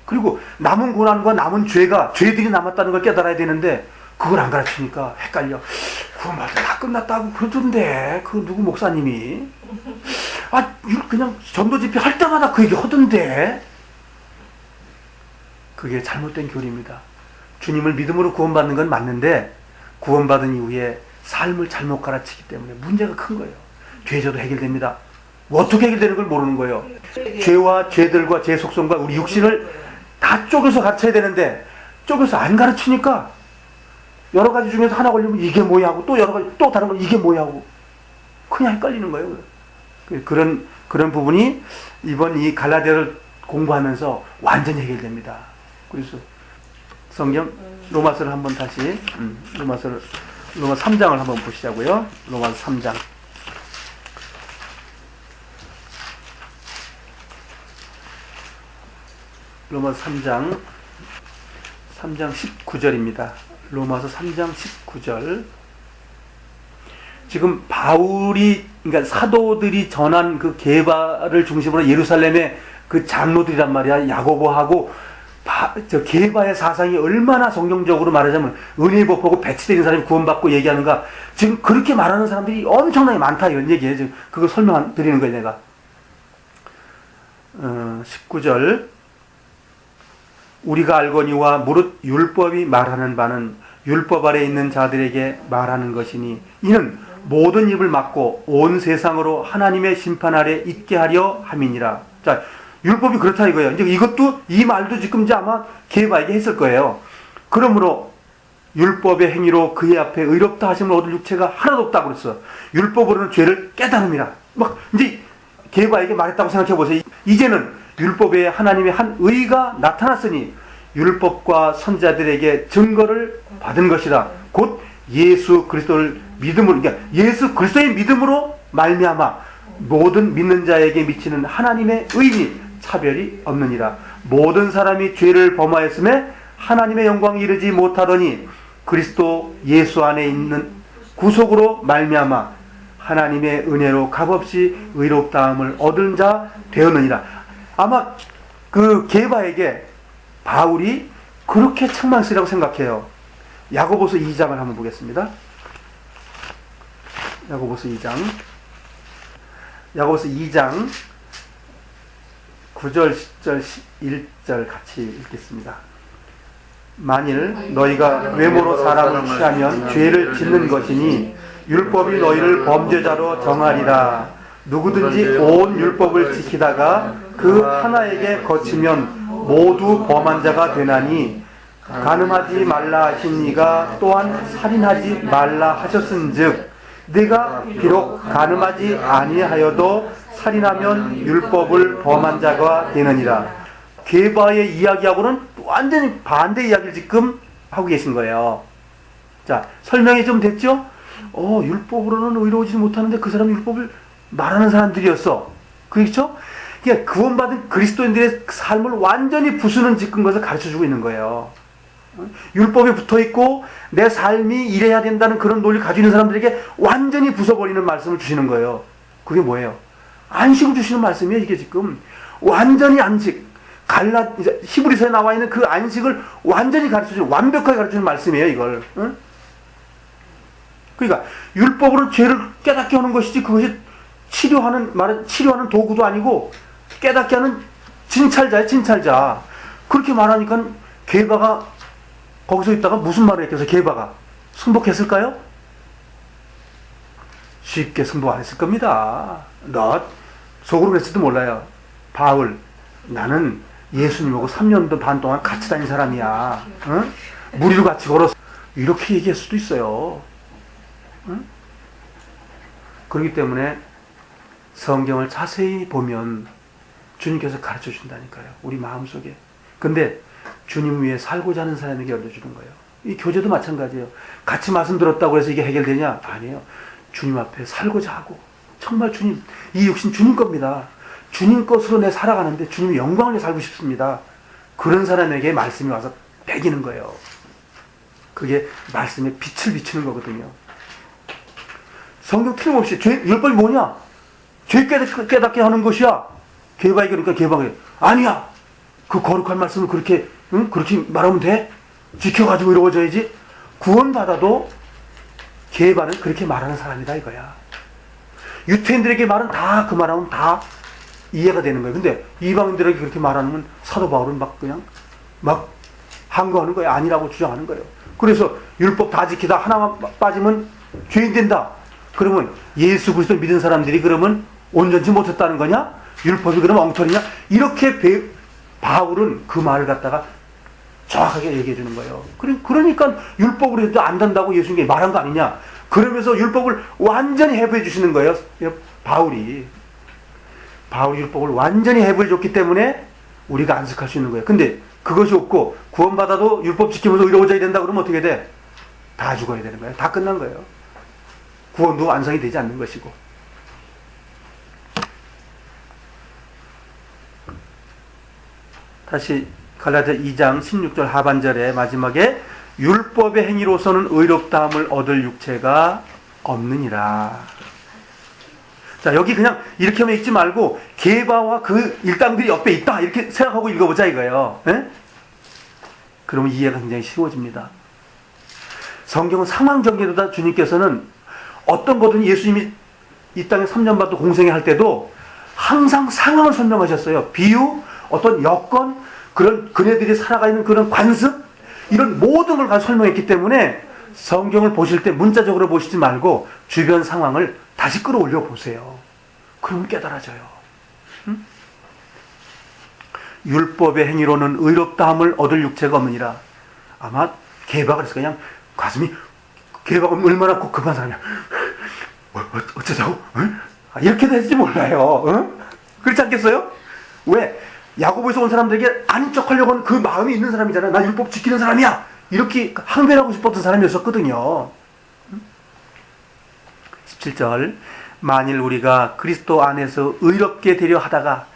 그리고 남은 고난과 남은 죄들이 남았다는 걸 깨달아야 되는데 그걸 안 가르치니까 헷갈려. 구원받아 다 끝났다고 그러던데 그 누구 목사님이 그냥 전도 집회 할 때마다 그 얘기 하던데. 그게 잘못된 교리입니다. 주님을 믿음으로 구원받는 건 맞는데 구원받은 이후에 삶을 잘못 가르치기 때문에 문제가 큰 거예요. 죄져도 해결됩니다. 어떻게 해결되는 걸 모르는 거예요. 죄와 죄들과 죄 속성과 우리 육신을 다 쪼개서 가르쳐야 되는데 쪼개서 안 가르치니까 여러 가지 중에서 하나 걸리면 이게 뭐야 하고 또 여러 가지 또 다른 거 이게 뭐야 하고 그냥 헷갈리는 거예요. 그런 부분이 이번 이 갈라디아를 공부하면서 완전히 해결됩니다. 그래서 성경 로마서를 한번 다시 로마 3장을 한번 보시자고요. 로마서 3장. 로마서 3장 19절입니다. 로마서 3장 19절. 지금 바울이, 그러니까 사도들이 전한 그 게바를 중심으로 예루살렘의 그 장로들이란 말이야. 야고보하고 게바의 사상이 얼마나 성경적으로 말하자면 은혜의 법하고 배치되는 사람이 구원받고 얘기하는가. 지금 그렇게 말하는 사람들이 엄청나게 많다, 이런 얘기예요. 지금 그거 설명드리는 거예요, 내가. 19절. 우리가 알거니와 무릇 율법이 말하는 바는 율법 아래 있는 자들에게 말하는 것이니 이는 모든 입을 막고 온 세상으로 하나님의 심판 아래 있게 하려 함이니라. 자, 율법이 그렇다 이거예요. 이제 이것도, 이 말도 지금 이제 아마 게바에게 했을 거예요. 그러므로 율법의 행위로 그의 앞에 의롭다 하심을 얻을 육체가 하나도 없다고 그랬어. 율법으로는 죄를 깨달음이라. 막 이제 게바에게 말했다고 생각해 보세요. 이제는 율법에 하나님의 한 의가 나타났으니 율법과 선자들에게 증거를 받은 것이라. 곧 예수 그리스도를 믿음으로, 그러니까 예수 그리스도의 믿음으로 말미암아 모든 믿는 자에게 미치는 하나님의 의니 차별이 없느니라. 모든 사람이 죄를 범하였음에 하나님의 영광이 이르지 못하더니 그리스도 예수 안에 있는 구속으로 말미암아 하나님의 은혜로 값없이 의롭다함을 얻은 자 되었느니라. 아마 그 게바에게 바울이 그렇게 책망 쓰라고 생각해요. 야고보서 2장을 한번 보겠습니다. 야고보서 2장 9절, 10절, 11절 같이 읽겠습니다. 만일 너희가 외모로 사람을 취하면 죄를 짓는 것이니 율법이 너희를 범죄자로 정하리라. 누구든지 온 율법을 지키다가 그 하나에게 거치면 모두 범한 자가 되나니 간음하지 말라 하신 이가 또한 살인하지 말라 하셨은즉 네가 비록 간음하지 아니하여도 살인하면 율법을 범한 자가 되느니라. 게바의 이야기하고는 완전히 반대 이야기를 지금 하고 계신 거예요. 자, 설명이 좀 됐죠? 율법으로는 의로워지지 못하는데 그 사람은 율법을 말하는 사람들이었어. 그렇죠? 그러니까 구원받은 그리스도인들의 삶을 완전히 부수는 짓는 것을 가르쳐주고 있는 거예요. 율법에 붙어있고 내 삶이 이래야 된다는 그런 논리를 가지고 있는 사람들에게 완전히 부숴버리는 말씀을 주시는 거예요. 그게 뭐예요? 안식을 주시는 말씀이에요. 이게 지금 완전히 안식, 히브리서에 나와 있는 그 안식을 완전히 가르쳐주는, 완벽하게 가르쳐주는 말씀이에요. 이걸. 응? 그러니까 율법으로 죄를 깨닫게 하는 것이지 그것이 치료하는 도구도 아니고 깨닫게 하는 진찰자예요. 진찰자. 그렇게 말하니까 게바가 거기서 있다가 무슨 말을 했겠어? 게바가 승복했을까요? 쉽게 승복 안 했을 겁니다. 너 속으로 그랬을지도 몰라요. 바울, 나는 예수님하고 3년 반 동안 같이 다닌 사람이야. 응? 무리로 같이 걸었어. 이렇게 얘기할 수도 있어요. 응? 그렇기 때문에 성경을 자세히 보면 주님께서 가르쳐 준다니까요. 우리 마음속에. 근데 주님 위에 살고자 하는 사람에게 열려주는 거예요. 이 교제도 마찬가지예요. 같이 말씀 들었다고 해서 이게 해결되냐? 아니에요. 주님 앞에 살고자 하고 정말 주님, 이 육신 주님 겁니다. 주님 것으로 내 살아가는데 주님의 영광을 위해 살고 싶습니다. 그런 사람에게 말씀이 와서 배기는 거예요. 그게 말씀에 빛을 비추는 거거든요. 성경 틀림없이 율법이 뭐냐? 죄 깨닫게 하는 것이야. 게바에게. 그러니까 게바가 아니야. 그 거룩한 말씀을 그렇게 말하면 돼? 지켜가지고 이루어져야지. 구원받아도 게바는 그렇게 말하는 사람이다 이거야. 유태인들에게 말은 다 그 말하면 다 이해가 되는 거예요. 근데 이방인들에게 그렇게 말하면 사도 바울은 막 항거하는 거예요. 아니라고 주장하는 거예요. 그래서 율법 다 지키다 하나만 빠지면 죄인 된다. 그러면 예수 그리스도 믿은 사람들이 그러면 온전치 못했다는 거냐? 율법이 그러면 엉터리냐? 이렇게 바울은 그 말을 갖다가 정확하게 얘기해 주는 거예요. 그러니까 율법으로 해도 안 된다고 예수님이 말한 거 아니냐? 그러면서 율법을 완전히 해부해 주시는 거예요. 바울이 율법을 완전히 해부해 줬기 때문에 우리가 안식할 수 있는 거예요. 근데 그것이 없고 구원받아도 율법 지키면서 의로워져야 된다 그러면 어떻게 돼? 다 죽어야 되는 거예요. 다 끝난 거예요. 구원도 완성이 되지 않는 것이고. 다시 갈라디아 2장 16절 하반절에 마지막에 율법의 행위로서는 의롭다함을 얻을 육체가 없느니라. 자, 여기 그냥 이렇게만 읽지 말고 게바와 그 일당들이 옆에 있다 이렇게 생각하고 읽어보자 이거예요. 에? 그러면 이해가 굉장히 쉬워집니다. 성경은 상황전개로다. 주님께서는 어떤 거든 예수님이 이 땅에 3년 반도 공생할 때도 항상 상황을 설명하셨어요. 비유, 어떤 여건, 그런 그네들이 살아가 있는 그런 관습, 이런 모든 걸 가지고 설명했기 때문에 성경을 보실 때 문자적으로 보시지 말고 주변 상황을 다시 끌어올려 보세요. 그러면 깨달아져요. 응? 율법의 행위로는 의롭다함을 얻을 육체가 없느니라. 아마 게바가 그래서 그냥 가슴이, 게바가 얼마나 급한 사람이야. 어쩌자고? 응? 이렇게도 했을지 몰라요. 응? 그렇지 않겠어요? 왜? 야고보에서 온 사람들에게 아닌 척 하려고 하는 그 마음이 있는 사람이잖아. 나 율법 지키는 사람이야. 이렇게 항변하고 싶었던 사람이었거든요. 17절 만일 우리가 그리스도 안에서 의롭게 되려 하다가,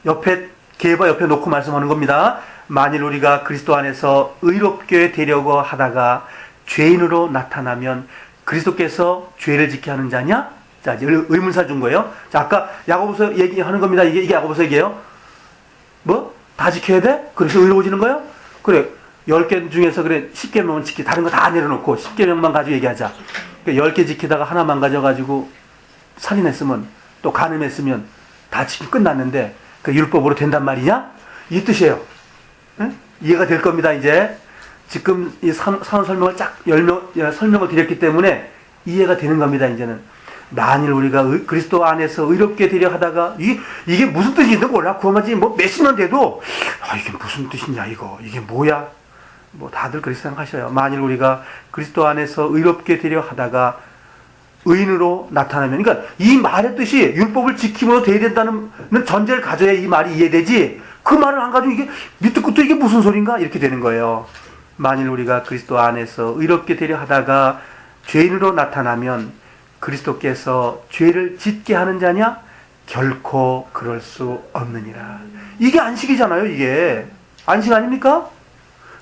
옆에 게바 옆에 놓고 말씀하는 겁니다. 만일 우리가 그리스도 안에서 의롭게 되려고 하다가 죄인으로 나타나면 그리스도께서 죄를 지게 하는 자냐? 자, 이제 의문사 준 거예요. 자, 아까 야고보서 얘기하는 겁니다. 이게 야고보서 얘기예요. 뭐? 다 지켜야 돼? 그래서 의로워지는 거예요? 그래. 10개 중에서 그래 10개명은 지키, 다른 거 다 내려놓고 10개명만 가지고 얘기하자. 10개 지키다가 하나만 가져가지고 살인했으면, 또 간음했으면 다 지키고 끝났는데 그 율법으로 된단 말이냐? 이 뜻이에요. 응? 이해가 될 겁니다. 이제 지금 이 상황 설명을 설명을 드렸기 때문에 이해가 되는 겁니다. 이제는 만일 우리가 그리스도 안에서 의롭게 되려 하다가, 이게 무슨 뜻인지 몰라. 구원받지 뭐 몇십 년 돼도 이게 무슨 뜻이냐, 이게 뭐야? 뭐 다들 그렇게 생각하셔요. 만일 우리가 그리스도 안에서 의롭게 되려 하다가 의인으로 나타나면, 그러니까 이 말의 뜻이 율법을 지킴으로 돼야 된다는 전제를 가져야 이 말이 이해되지, 그 말을 안 가지고 이게 밑도 끝도 이게 무슨 소린가 이렇게 되는 거예요. 만일 우리가 그리스도 안에서 의롭게 되려 하다가 죄인으로 나타나면 그리스도께서 죄를 짓게 하는 자냐? 결코 그럴 수 없느니라. 이게 안식이잖아요. 이게 안식 아닙니까?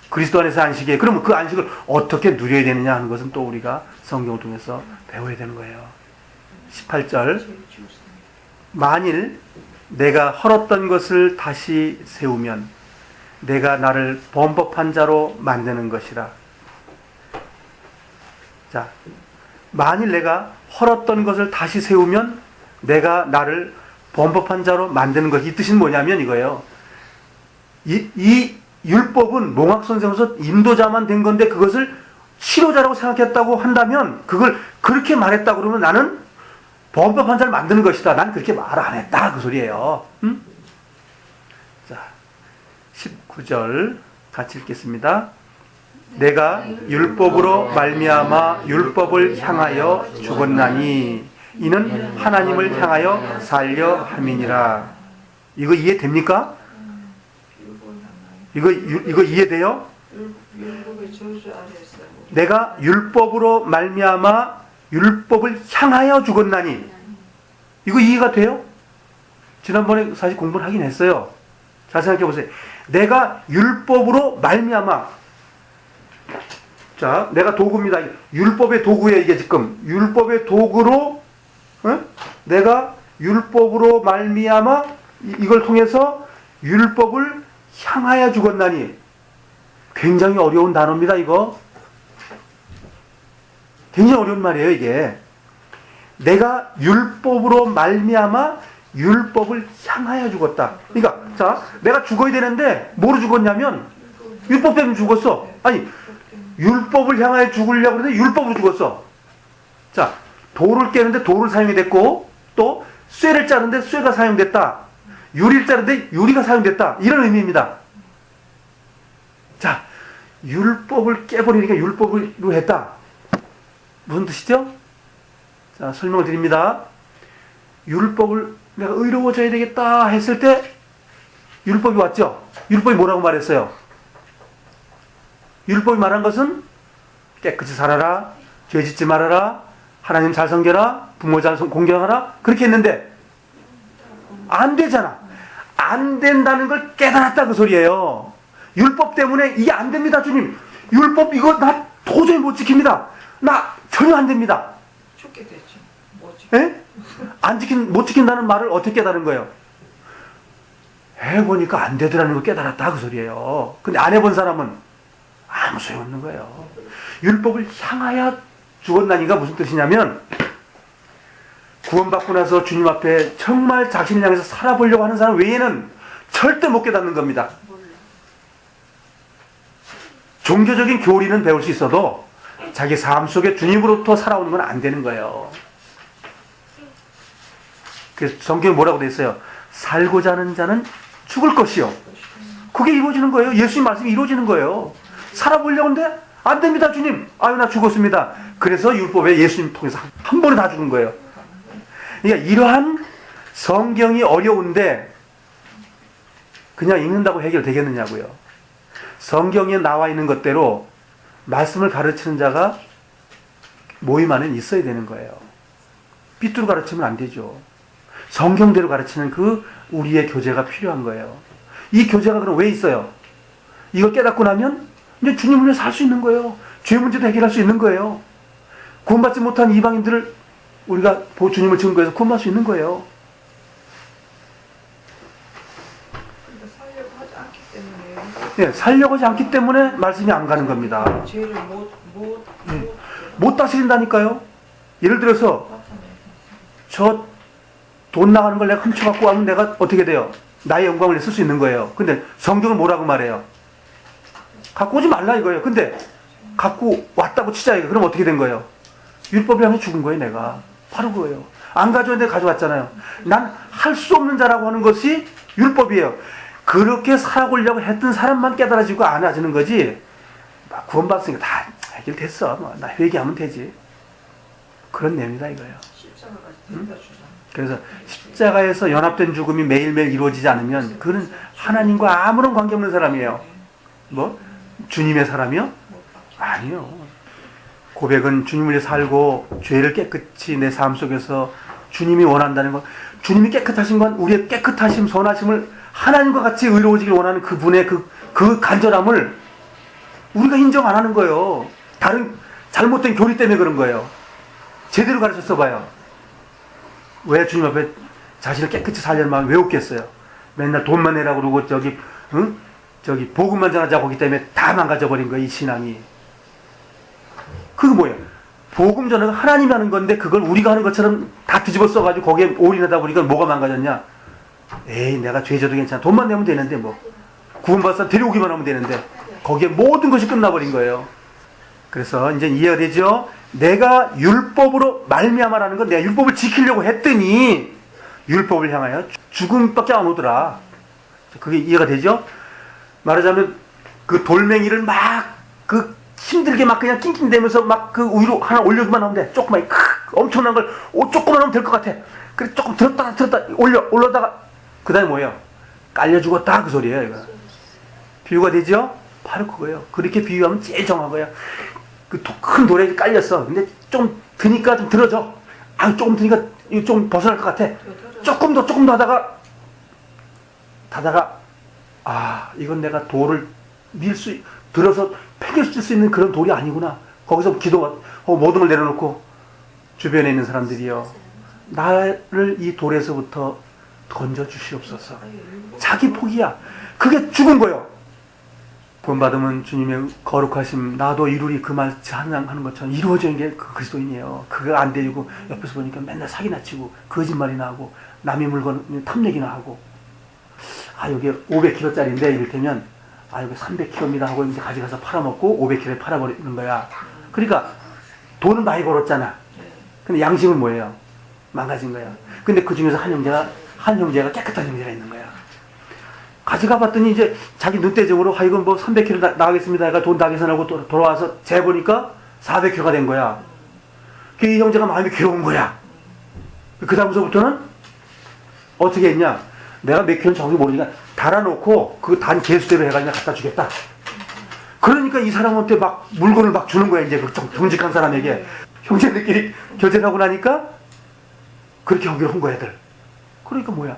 그리스도 안에서 안식이에요. 그러면 그 안식을 어떻게 누려야 되느냐 하는 것은 또 우리가 성경을 통해서 배워야 되는 거예요. 18절 만일 내가 헐었던 것을 다시 세우면 내가 나를 범법한 자로 만드는 것이라. 자, 만일 내가 헐었던 것을 다시 세우면 내가 나를 범법한 자로 만드는 것. 이 뜻은 뭐냐면 이거예요. 이 율법은 몽학선생으로서 인도자만 된 건데 그것을 실효자라고 생각했다고 한다면, 그걸 그렇게 말했다 그러면 나는 범법한 자를 만드는 것이다. 난 그렇게 말 안 했다. 그 소리예요. 응? 자, 19절 같이 읽겠습니다. 내가 율법으로 말미암아 율법을 향하여 죽었나니 이는 하나님을 향하여 살려 함이니라. 이거 이해됩니까? 이거 이해돼요? 내가 율법으로 말미암아 율법을 향하여 죽었나니, 이거 이해가 돼요? 지난번에 사실 공부를 하긴 했어요. 잘 생각해 보세요. 내가 율법으로 말미암아, 자, 내가 도구입니다. 율법의 도구예요. 이게 지금 율법의 도구로, 내가 율법으로 말미암아 이걸 통해서 율법을 향하여 죽었나니. 굉장히 어려운 단어입니다. 이거 굉장히 어려운 말이에요. 이게 내가 율법으로 말미암아 율법을 향하여 죽었다. 그러니까 자, 내가 죽어야 되는데 뭐로 죽었냐면 율법 때문에 죽었어. 아니, 율법을 향하여 죽으려고 그러는데 율법으로 죽었어. 자, 돌을 깨는데 돌을 사용이 됐고, 또 쇠를 자르는데 쇠가 사용됐다. 유리를 자르는데 유리가 사용됐다. 이런 의미입니다. 자, 율법을 깨버리니까 율법으로 했다. 무슨 뜻이죠? 자, 설명을 드립니다. 율법을 내가 의로워져야 되겠다 했을 때 율법이 왔죠? 율법이 뭐라고 말했어요? 율법이 말한 것은 깨끗이 살아라, 죄 짓지 말아라, 하나님 잘 섬겨라, 부모 잘 공경하라, 그렇게 했는데 안 되잖아. 안 된다는 걸 깨달았다 그 소리예요. 율법 때문에 이게 안 됩니다, 주님. 율법 이거 나 도저히 못 지킵니다. 나 전혀 안 됩니다. 죽게 되지. 못 지키. 예? 못 지킨다는 말을 어떻게 깨달은 거예요? 해보니까 안 되더라는 걸 깨달았다 그 소리예요. 근데 안 해본 사람은 아무 소용없는 거예요. 율법을 향하여 죽었나니가 무슨 뜻이냐면, 구원받고 나서 주님 앞에 정말 자신을 향해서 살아보려고 하는 사람 외에는 절대 못 깨닫는 겁니다. 종교적인 교리는 배울 수 있어도 자기 삶 속에 주님으로부터 살아오는 건 안 되는 거예요. 그래서 성경에 뭐라고 돼 있어요? 살고자 하는 자는 죽을 것이요. 그게 이루어지는 거예요. 예수님 말씀이 이루어지는 거예요. 살아보려고 하는데 안 됩니다, 주님. 아유, 나 죽었습니다. 그래서 율법에 예수님 통해서 한 번에 다 죽은 거예요. 그러니까 이러한 성경이 어려운데 그냥 읽는다고 해결되겠느냐고요. 성경에 나와 있는 것대로 말씀을 가르치는 자가 모임 안에 있어야 되는 거예요. 삐뚤어 가르치면 안 되죠. 성경대로 가르치는 그 우리의 교제가 필요한 거예요. 이 교제가 그럼 왜 있어요? 이걸 깨닫고 나면 이제 주님을 위해 살 수 있는 거예요. 죄 문제도 해결할 수 있는 거예요. 구원받지 못한 이방인들을 우리가 주님을 증거해서 구원받을 수 있는 거예요. 근데 살려고 하지 않기 때문에. 예, 살려고 하지 않기 때문에 말씀이 안 가는 겁니다. 죄를 못 다스린다니까요. 예를 들어서 저 돈 나가는 걸 내가 훔쳐갖고 하면 내가 어떻게 돼요? 나의 영광을 쓸 수 있는 거예요. 근데 성경은 뭐라고 말해요? 갖고 오지 말라 이거예요. 근데 갖고 왔다고 치자 이거. 그럼 어떻게 된 거예요? 율법을 향해 죽은 거예요, 내가. 바로 그거예요. 안 가져왔는데 가져왔잖아요. 난 할 수 없는 자라고 하는 것이 율법이에요. 그렇게 살아보려고 했던 사람만 깨달아지고 안 와지는 거지. 구원받았으니까 다 해결됐어. 나 회개하면 되지. 그런 내용이다 이거예요. 십자가까지 데려다 주잖아. 그래서 십자가에서 연합된 죽음이 매일매일 이루어지지 않으면 그는 하나님과 아무런 관계없는 사람이에요. 뭐? 주님의 사람이요? 아니요. 고백은 주님을 위해 살고 죄를 깨끗이 내 삶 속에서 주님이 원한다는 것, 주님이 깨끗하신 건 우리의 깨끗하심, 선하심을 하나님과 같이 의로워지길 원하는 그분의 그 간절함을 우리가 인정 안 하는 거예요. 다른 잘못된 교리 때문에 그런 거예요. 제대로 가르쳤어 봐요. 왜 주님 앞에 자신을 깨끗이 살려는 마음이 왜 없겠어요? 맨날 돈만 내라고 그러고 저기 복음만 전하자고 하기 때문에 다 망가져버린 거예요, 이 신앙이. 그거 뭐예요? 복음 전하가 하나님이 하는 건데 그걸 우리가 하는 것처럼 다 뒤집어 써가지고 거기에 올인하다 보니까 뭐가 망가졌냐? 에이, 내가 죄져도 괜찮아. 돈만 내면 되는데 뭐. 구원받아서 데려오기만 하면 되는데 거기에 모든 것이 끝나버린 거예요. 그래서 이제 이해가 되죠? 내가 율법으로 말미암아라는 건 내가 율법을 지키려고 했더니 율법을 향하여 죽음밖에 안 오더라. 그게 이해가 되죠? 말하자면 그 돌멩이를 막 힘들게 막 그냥 낑낑대면서 막 그 위로 하나 올려주만 하면 돼. 조금만 엄청난 걸 조금만 하면 될 것 같아. 그래 조금 들었다 올려다가 그 다음에 뭐예요? 깔려 죽었다 그 소리예요. 이거. 비유가 되죠? 바로 그거예요. 그렇게 비유하면 제일 정확해요. 그 큰 돌에 깔렸어. 근데 좀 드니까 좀 들어져. 조금 드니까 이거 좀 벗어날 것 같아. 조금 더 하다가 이건 내가 돌을 들어서 팽개칠 수 있는 그런 돌이 아니구나. 거기서 모든 걸 내려놓고 주변에 있는 사람들이요, 나를 이 돌에서부터 건져 주시옵소서. 자기 포기야. 그게 죽은 거예요. 구원받으면 주님의 거룩하심, 나도 이루리 그 말 하는 것처럼 이루어지는 게 그 그리스도인이에요. 그거 안 되고 옆에서 보니까 맨날 사기나 치고 거짓말이나 하고 남의 물건 탐내기나 하고, 여기 500kg짜리인데 이를테면 여기 300kg입니다 하고 이제 가져가서 팔아먹고 500kg에 팔아버리는 거야. 그러니까 돈은 많이 벌었잖아. 근데 양심은 뭐예요? 망가진 거야. 근데 그 중에서 한 형제가 깨끗한 형제가 있는 거야. 가져가 봤더니 이제 자기 눈대중으로 이건 뭐 300kg 나가겠습니다 해가 돈 다 계산하고 또 돌아와서 재보니까 400kg가 된 거야. 이 형제가 마음이 괴로운 거야. 그 다음서부터는 어떻게 했냐? 내가 몇 킬로는 정확히 모르니까 달아놓고 그 단 개수대로 해가지고 갖다 주겠다. 그러니까 이 사람한테 막 물건을 막 주는 거야. 이제 그 정직한 사람에게. 형제들끼리 교제를 하고 나니까 그렇게 하기로 한 거야, 애들. 그러니까 뭐야?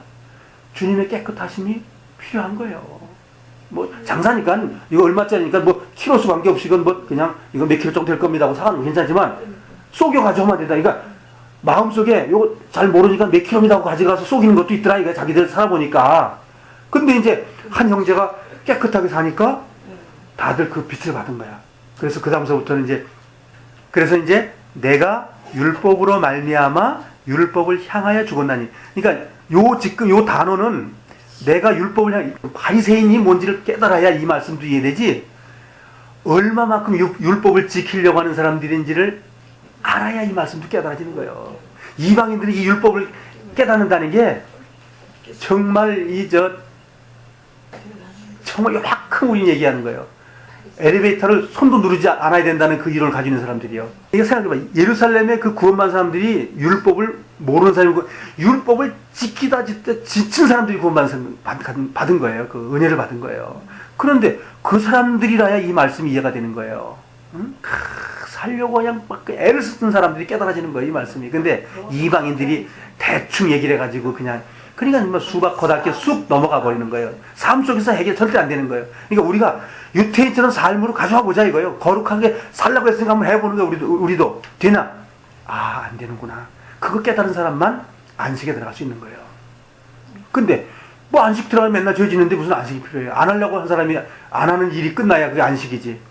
주님의 깨끗하심이 필요한 거예요. 뭐 장사니까 이거 얼마짜리니까 뭐 키로수 관계없이 이건 뭐 그냥 이거 몇 킬로 정도 될 겁니다 하고 사가는 건 괜찮지만 속여가지고 하면 된다. 그러니까 마음속에 이거 잘 모르니까 몇 킬로입니다 하고 가져가서 속이는 것도 있더라. 이거 자기들 살아보니까. 근데 이제 한 형제가 깨끗하게 사니까 다들 그 빛을 받은 거야. 그래서 그 다음서부터는 이제 내가 율법으로 말미암아 율법을 향하여 죽었나니. 그러니까 지금 요 단어는 내가 율법을 향해 바리새인이 뭔지를 깨달아야 이 말씀도 이해되지. 얼마만큼 율법을 지키려고 하는 사람들인지를 알아야 이 말씀도 깨달아지는 거예요. 이방인들이 이 율법을 깨닫는다는 게 정말 정말 요만큼 우리 얘기하는 거예요. 엘리베이터를 손도 누르지 않아야 된다는 그 이론을 가지고 있는 사람들이요. 이거 생각해봐. 예루살렘의 그 구원받은 사람들이 율법을 모르는 사람이고 율법을 지키다 지친 사람들이 구원받은 받은 거예요. 그 은혜를 받은 거예요. 그런데 그 사람들이라야 이 말씀이 이해가 되는 거예요. 응? 살려고 그냥 막 애를 쓰는 사람들이 깨달아지는 거예요. 이 말씀이. 근데 이방인들이 대충 얘기를 해가지고 그러니까 정말 수박 거닥게 쑥 넘어가 버리는 거예요. 삶 속에서 해결 절대 안 되는 거예요. 그러니까 우리가 유태인처럼 삶으로 가져와 보자 이거예요. 거룩하게 살라고 했으니까 한번 해보는 거예요. 우리도. 되나? 안 되는구나. 그거 깨달은 사람만 안식에 들어갈 수 있는 거예요. 근데 뭐 안식 들어가면 맨날 죄 짓는데 무슨 안식이 필요해요. 안 하려고 한 사람이 안 하는 일이 끝나야 그게 안식이지.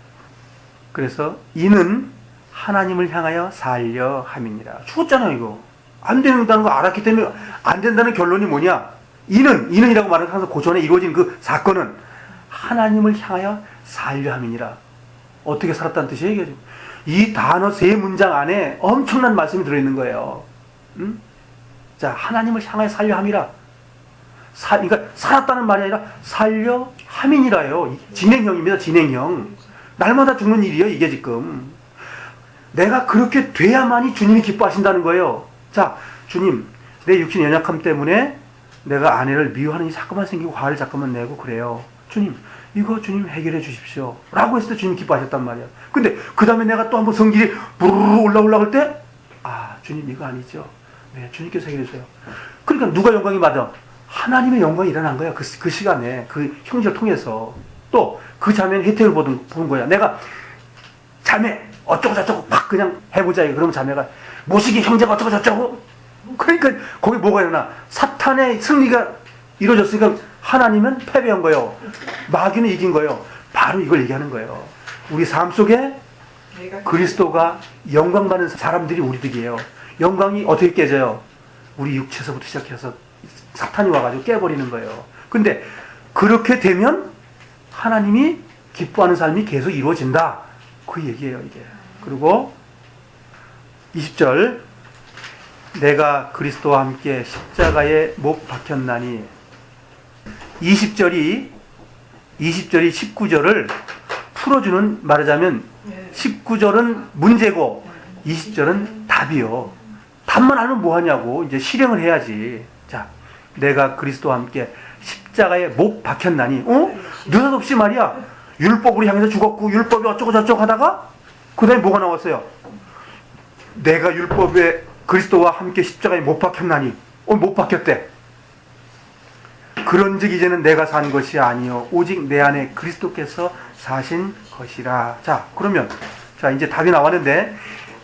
그래서 이는 하나님을 향하여 살려 함이니라. 죽었잖아요 이거. 안 된다는 거 알았기 때문에 안 된다는 결론이 뭐냐? 이는이라고 말하는 항상 그 전에 이루어진 그 사건은 하나님을 향하여 살려 함이니라. 어떻게 살았다는 뜻이에요? 이게 이 단어 세 문장 안에 엄청난 말씀이 들어있는 거예요. 응? 자, 하나님을 향하여 살려 함이라. 그러니까 살았다는 말이 아니라 살려 함이니라요. 진행형입니다. 진행형. 날마다 죽는 일이에요. 이게 지금. 내가 그렇게 돼야만이 주님이 기뻐하신다는 거예요. 자, 주님, 내 육신 연약함 때문에 내가 아내를 미워하는 이 사건만 생기고 화를 자꾸만 내고 그래요. 주님, 이거 주님 해결해 주십시오. 라고 했을 때 주님 기뻐하셨단 말이야. 근데 그 다음에 내가 또 한번 성질이 부르르 올라올 때 주님 이거 아니죠. 네, 주님께서 해결해 주세요. 그러니까 누가 영광이 받아? 하나님의 영광이 일어난 거야. 그 시간에 그 형제를 통해서. 또 그 자매는 혜택을 보는 거야. 내가 자매 어쩌고 저쩌고 막 그냥 해보자. 그러면 자매가 모시기 형제가 어쩌고 저쩌고. 그러니까 거기 뭐가 일어나? 사탄의 승리가 이루어졌으니까 하나님은 패배한 거예요. 마귀는 이긴 거예요. 바로 이걸 얘기하는 거예요. 우리 삶 속에 그리스도가 영광 받는 사람들이 우리들이에요. 영광이 어떻게 깨져요? 우리 육체에서부터 시작해서 사탄이 와가지고 깨버리는 거예요. 근데 그렇게 되면 하나님이 기뻐하는 삶이 계속 이루어진다. 그 얘기예요, 이게. 그리고 20절 내가 그리스도와 함께 십자가에 못 박혔나니 20절이 19절을 풀어주는 말하자면 19절은 문제고 20절은 답이요. 답만 알면 뭐하냐고. 이제 실행을 해야지. 자, 내가 그리스도와 함께 십자가에 못 박혔나니 느닷없이 말이야. 율법으로 향해서 죽었고 율법이 어쩌고 저쩌고 하다가 그 다음에 뭐가 나왔어요? 내가 율법에 그리스도와 함께 십자가에 못 박혔나니 못 박혔대. 그런즉 이제는 내가 산 것이 아니요 오직 내 안에 그리스도께서 사신 것이라. 자, 그러면 이제 답이 나왔는데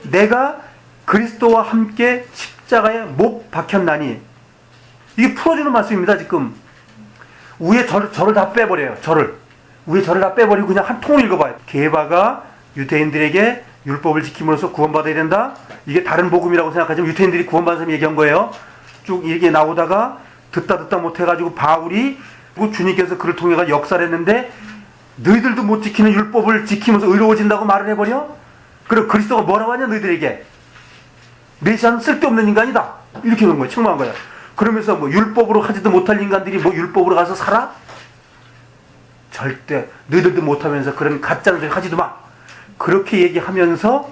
내가 그리스도와 함께 십자가에 못 박혔나니 이게 풀어주는 말씀입니다. 지금 위에 절을 다 빼버려요. 위에 절을 다 빼버리고 그냥 한 통을 읽어봐요. 게바가 유대인들에게 율법을 지킴으로써 구원받아야 된다. 이게 다른 복음이라고 생각하지만 유대인들이 구원받은 사람이 얘기한 거예요. 쭉 이렇게 나오다가 듣다 못해가지고 바울이 주님께서 그를 통해 역사를 했는데 너희들도 못 지키는 율법을 지키면서 의로워진다고 말을 해버려? 그리고 그리스도가 뭐라고 하냐 너희들에게? 메시아는 쓸데없는 인간이다. 이렇게 그런 거예요. 책망한 거야. 그러면서 율법으로 하지도 못할 인간들이 율법으로 가서 살아? 절대 너희들도 못하면서 그런 가짜는 소리 하지도 마. 그렇게 얘기하면서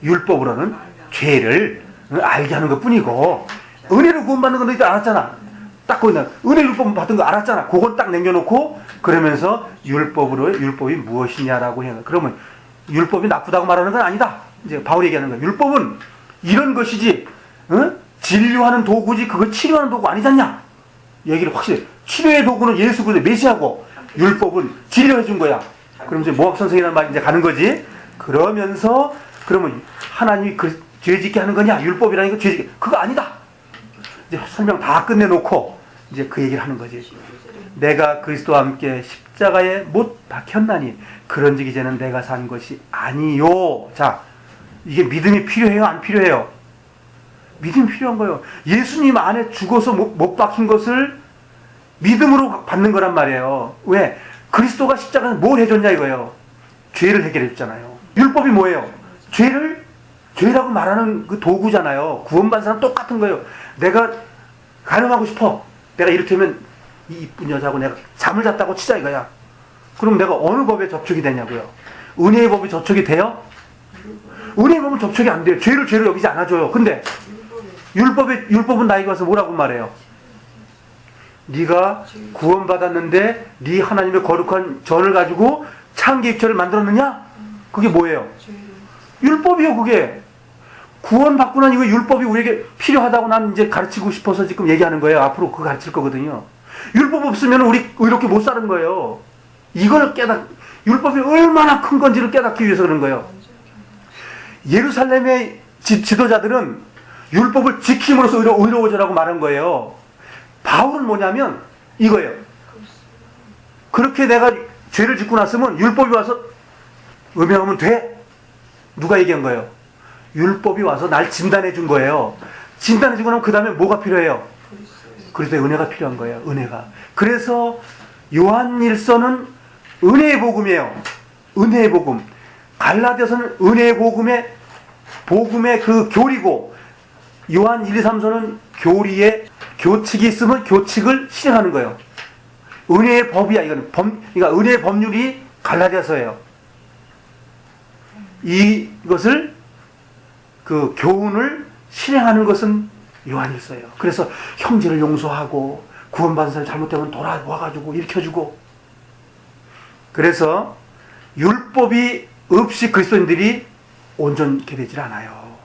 율법으로는 죄를 알게 하는 것 뿐이고 은혜를 구원받는 건 너희들 알았잖아. 딱 거기다 은혜 율법 받은 거 알았잖아. 그건 딱 남겨놓고 그러면서 율법이 무엇이냐라고 해요. 그러면 율법이 나쁘다고 말하는 건 아니다. 이제 바울이 얘기하는 거야. 율법은 이런 것이지, 진료하는 도구지 그걸 치료하는 도구 아니잖냐. 얘기를 확실히. 치료의 도구는 예수 그리스도 메시아고 율법은 진료해 준 거야. 그럼 이제 모학 선생이라는 말이 이제 가는 거지. 그러면서 그러면 하나님이 죄짓게 하는 거냐? 율법이라는 거 죄짓게 그거 아니다. 이제 설명 다 끝내놓고 이제 그 얘기를 하는 거지. 내가 그리스도와 함께 십자가에 못 박혔나니 그런즉 이제는 내가 산 것이 아니요. 자, 이게 믿음이 필요해요? 안 필요해요? 믿음이 필요한 거예요. 예수님 안에 죽어서 못 박힌 것을 믿음으로 받는 거란 말이에요. 왜? 그리스도가 십자가에서 뭘 해줬냐 이거예요. 죄를 해결해 줬잖아요. 율법이 뭐예요? 죄라고 말하는 그 도구잖아요. 구원받은 사람 똑같은 거예요. 내가 가늠하고 싶어. 내가 이를테면 이 이쁜 여자하고 내가 잠을 잤다고 치자 이거야. 그럼 내가 어느 법에 접촉이 되냐고요? 은혜의 법이 접촉이 돼요? 은혜의 법은 접촉이 안 돼요. 죄를 죄로 여기지 않아줘요. 근데 율법은 나에게 와서 뭐라고 말해요? 네가 구원받았는데 네 하나님의 거룩한 전을 가지고 창기입체를 만들었느냐? 그게 뭐예요? 율법이요. 그게 구원받고 난 이거 율법이 우리에게 필요하다고 난 이제 가르치고 싶어서 지금 얘기하는 거예요. 앞으로 그거 가르칠 거거든요. 율법 없으면 우리 이렇게 못 사는 거예요. 이걸 율법이 얼마나 큰 건지를 깨닫기 위해서 그런 거예요. 예루살렘의 지도자들은 율법을 지킴으로써 의로워져라고 말한 거예요. 바울은 뭐냐면 이거예요. 그렇게 내가 죄를 짓고 났으면 율법이 와서 음행하면 돼. 누가 얘기한 거예요? 율법이 와서 날 진단해 준 거예요. 진단해 주고 나면 그 다음에 뭐가 필요해요? 그리스도의 은혜가 필요한 거예요. 은혜가. 그래서 요한일서는 은혜의 복음이에요. 은혜의 복음. 갈라디아서는 은혜의 복음의 그 교리고, 요한 1, 2, 3서는 교리에 교칙이 있으면 교칙을 실행하는 거예요. 은혜의 법이야. 이거는 그러니까 은혜의 법률이 갈라디아서예요. 이것을 그 교훈을 실행하는 것은 요한일서예요. 그래서 형제를 용서하고 구원받은 사람이 잘못되면 돌아와가지고 일으켜주고. 그래서 율법이 없이 그리스도인들이 온전케 되질 않아요.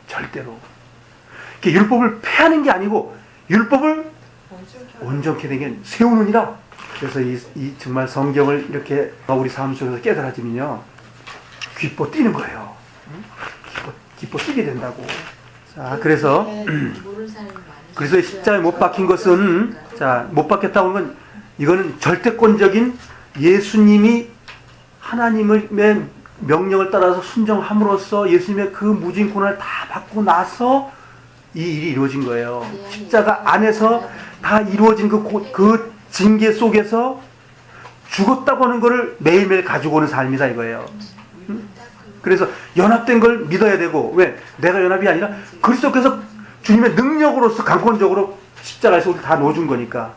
절대로. 율법을 폐하는 게 아니고 율법을 온전케 되게 세우느니라. 그래서 이 정말 성경을 이렇게 우리 삶 속에서 깨달아지면요, 기뻐 뛰는 거예요. 기뻐 뛰게 된다고. 자, 그래서 그리스도의 십자가에 못 박힌 것은, 자, 못 박혔다고 하는 건 이거는 절대권적인 예수님이 하나님의 명령을 따라서 순종함으로써 예수님의 그 무진 고난을 다 받고 나서 이 일이 이루어진 거예요. 십자가 안에서 다 이루어진 그 징계 속에서 죽었다고 하는 것을 매일매일 가지고 오는 삶이다 이거예요. 그래서 연합된 걸 믿어야 되고, 왜? 내가 연합이 아니라 그리스도께서 주님의 능력으로서 강권적으로 십자가에서 우리 다 놓아준 거니까.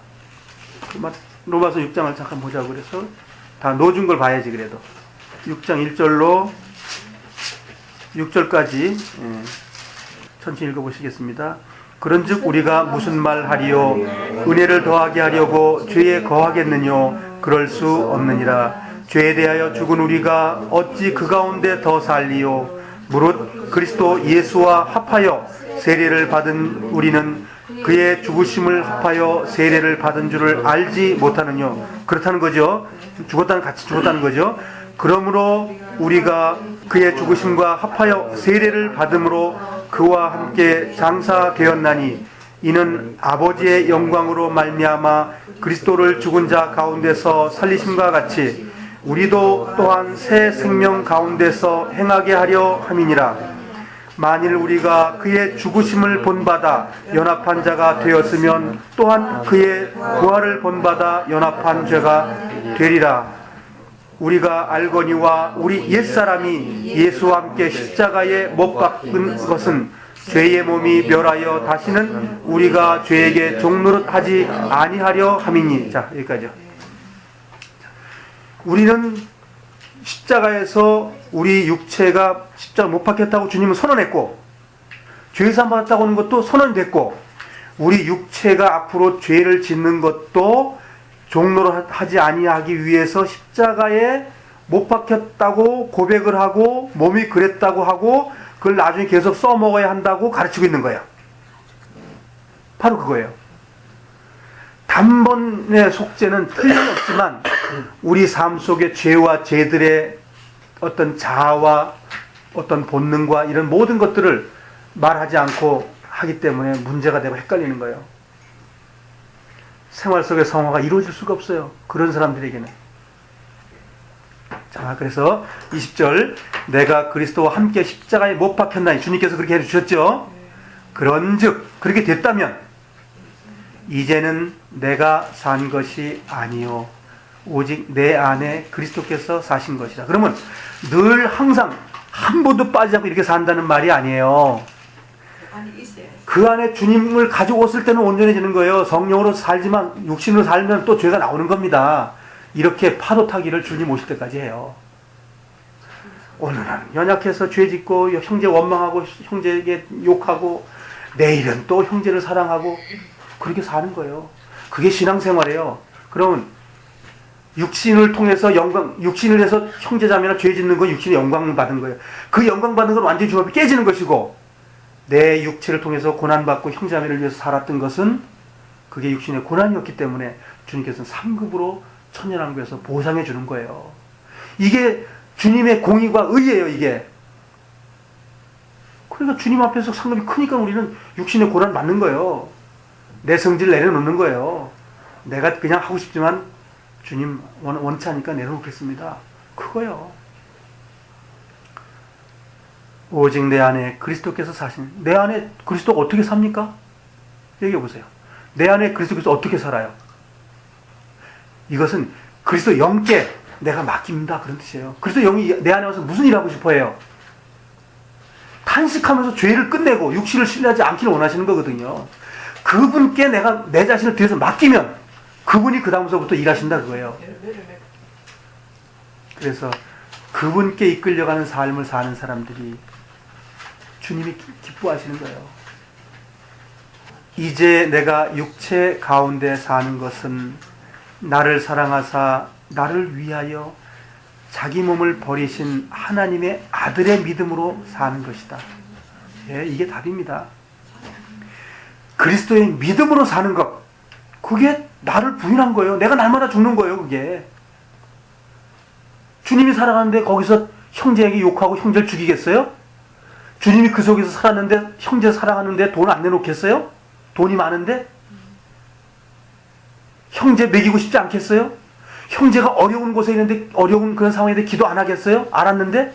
로마서 6장을 잠깐 보자고 그래서 다 놓아준 걸 봐야지. 그래도 6장 1절로 6절까지 천천히 읽어보시겠습니다. 그런즉 우리가 무슨 말 하리요? 은혜를 더하게 하려고 죄에 거하겠느뇨? 그럴 수 없느니라. 죄에 대하여 죽은 우리가 어찌 그 가운데 더 살리요? 무릇 그리스도 예수와 합하여 세례를 받은 우리는 그의 죽으심을 합하여 세례를 받은 줄을 알지 못하느뇨? 그렇다는 거죠. 같이 죽었다는 거죠. 그러므로 우리가 그의 죽으심과 합하여 세례를 받음으로 그와 함께 장사되었나니 이는 아버지의 영광으로 말미암아 그리스도를 죽은 자 가운데서 살리심과 같이 우리도 또한 새 생명 가운데서 행하게 하려 함이니라. 만일 우리가 그의 죽으심을 본받아 연합한 자가 되었으면 또한 그의 부활을 본받아 연합한 죄가 되리라. 우리가 알거니와 우리 옛사람이 예수와 함께 십자가에 못 박은 것은 죄의 몸이 멸하여 다시는 우리가 죄에게 종노릇하지 아니하려 함이니. 자, 여기까지요. 우리는 십자가에서 우리 육체가 십자가 못 박혔다고 주님은 선언했고, 죄사함 받았다고 하는 것도 선언됐고, 우리 육체가 앞으로 죄를 짓는 것도 종로로 하지 아니하기 위해서 십자가에 못 박혔다고 고백을 하고 몸이 그랬다고 하고 그걸 나중에 계속 써먹어야 한다고 가르치고 있는 거예요. 바로 그거예요. 단번의 속죄는 틀림없지만 우리 삶 속의 죄와 죄들의 어떤 자아와 어떤 본능과 이런 모든 것들을 말하지 않고 하기 때문에 문제가 되고 헷갈리는 거예요. 생활 속의 성화가 이루어질 수가 없어요. 그런 사람들에게는. 자, 그래서 20절 내가 그리스도와 함께 십자가에 못 박혔나니 주님께서 그렇게 해주셨죠. 그런즉 그렇게 됐다면 이제는 내가 산 것이 아니요 오직 내 안에 그리스도께서 사신 것이다. 그러면 늘 항상 한 번도 빠지지 않고 이렇게 산다는 말이 아니에요. 안에 있어야 그 안에 주님을 가지고 왔을 때는 온전해지는 거예요. 성령으로 살지만 육신으로 살면 또 죄가 나오는 겁니다. 이렇게 파도 타기를 주님 오실 때까지 해요. 오늘은 연약해서 죄 짓고 형제 원망하고 형제에게 욕하고 내일은 또 형제를 사랑하고 그렇게 사는 거예요. 그게 신앙생활이에요. 그러면 육신을 통해서 육신을 해서 형제자매나 죄 짓는 건 육신의 영광을 받은 거예요. 그 영광 받는 건 완전히 주먹이 깨지는 것이고 내 육체를 통해서 고난받고 형제자매를 위해서 살았던 것은 그게 육신의 고난이었기 때문에 주님께서는 상급으로 천년왕국에서 보상해 주는 거예요. 이게 주님의 공의와 의예요, 이게. 그러니까 주님 앞에서 상급이 크니까 우리는 육신의 고난 받는 거예요. 내 성질 내려놓는 거예요. 내가 그냥 하고 싶지만 주님 원치 않으니까 내려놓겠습니다. 그거요. 오직 내 안에 그리스도께서 사신, 내 안에 그리스도가 어떻게 삽니까? 얘기해 보세요. 내 안에 그리스도께서 어떻게 살아요? 이것은 그리스도 영께 내가 맡깁니다. 그런 뜻이에요. 그리스도 영이 내 안에 와서 무슨 일을 하고 싶어 해요? 탄식하면서 죄를 끝내고 육신을 신뢰하지 않기를 원하시는 거거든요. 그분께 내가 내 자신을 뒤에서 맡기면 그분이 그 다음서부터 일하신다 그거예요. 그래서 그분께 이끌려가는 삶을 사는 사람들이 주님이 기뻐하시는 거예요. 이제 내가 육체 가운데 사는 것은 나를 사랑하사 나를 위하여 자기 몸을 버리신 하나님의 아들의 믿음으로 사는 것이다. 예, 이게 답입니다. 그리스도의 믿음으로 사는 것, 그게 나를 부인한 거예요. 내가 날마다 죽는 거예요, 그게. 주님이 살아가는데 거기서 형제에게 욕하고 형제를 죽이겠어요? 주님이 그 속에서 살았는데 형제 사랑하는데 돈 안 내놓겠어요? 돈이 많은데? 형제 먹이고 싶지 않겠어요? 형제가 어려운 곳에 있는데 어려운 그런 상황인데 기도 안 하겠어요? 알았는데?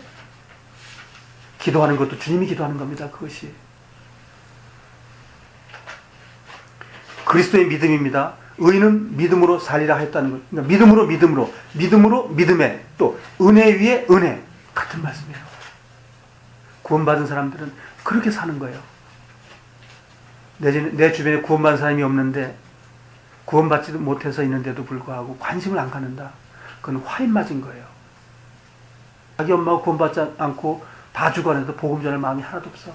기도하는 것도 주님이 기도하는 겁니다. 그것이. 그리스도의 믿음입니다. 의는 믿음으로 살리라 했다는 것. 그러니까 믿음으로 믿음에 또 은혜 위에 은혜. 같은 말씀이에요. 구원받은 사람들은 그렇게 사는 거예요. 내 주변에 구원받은 사람이 없는데 구원받지도 못해서 있는데도 불구하고 관심을 안 갖는다. 그건 화인 맞은 거예요. 자기 엄마가 구원받지 않고 다 죽어내도 복음 전할 마음이 하나도 없어.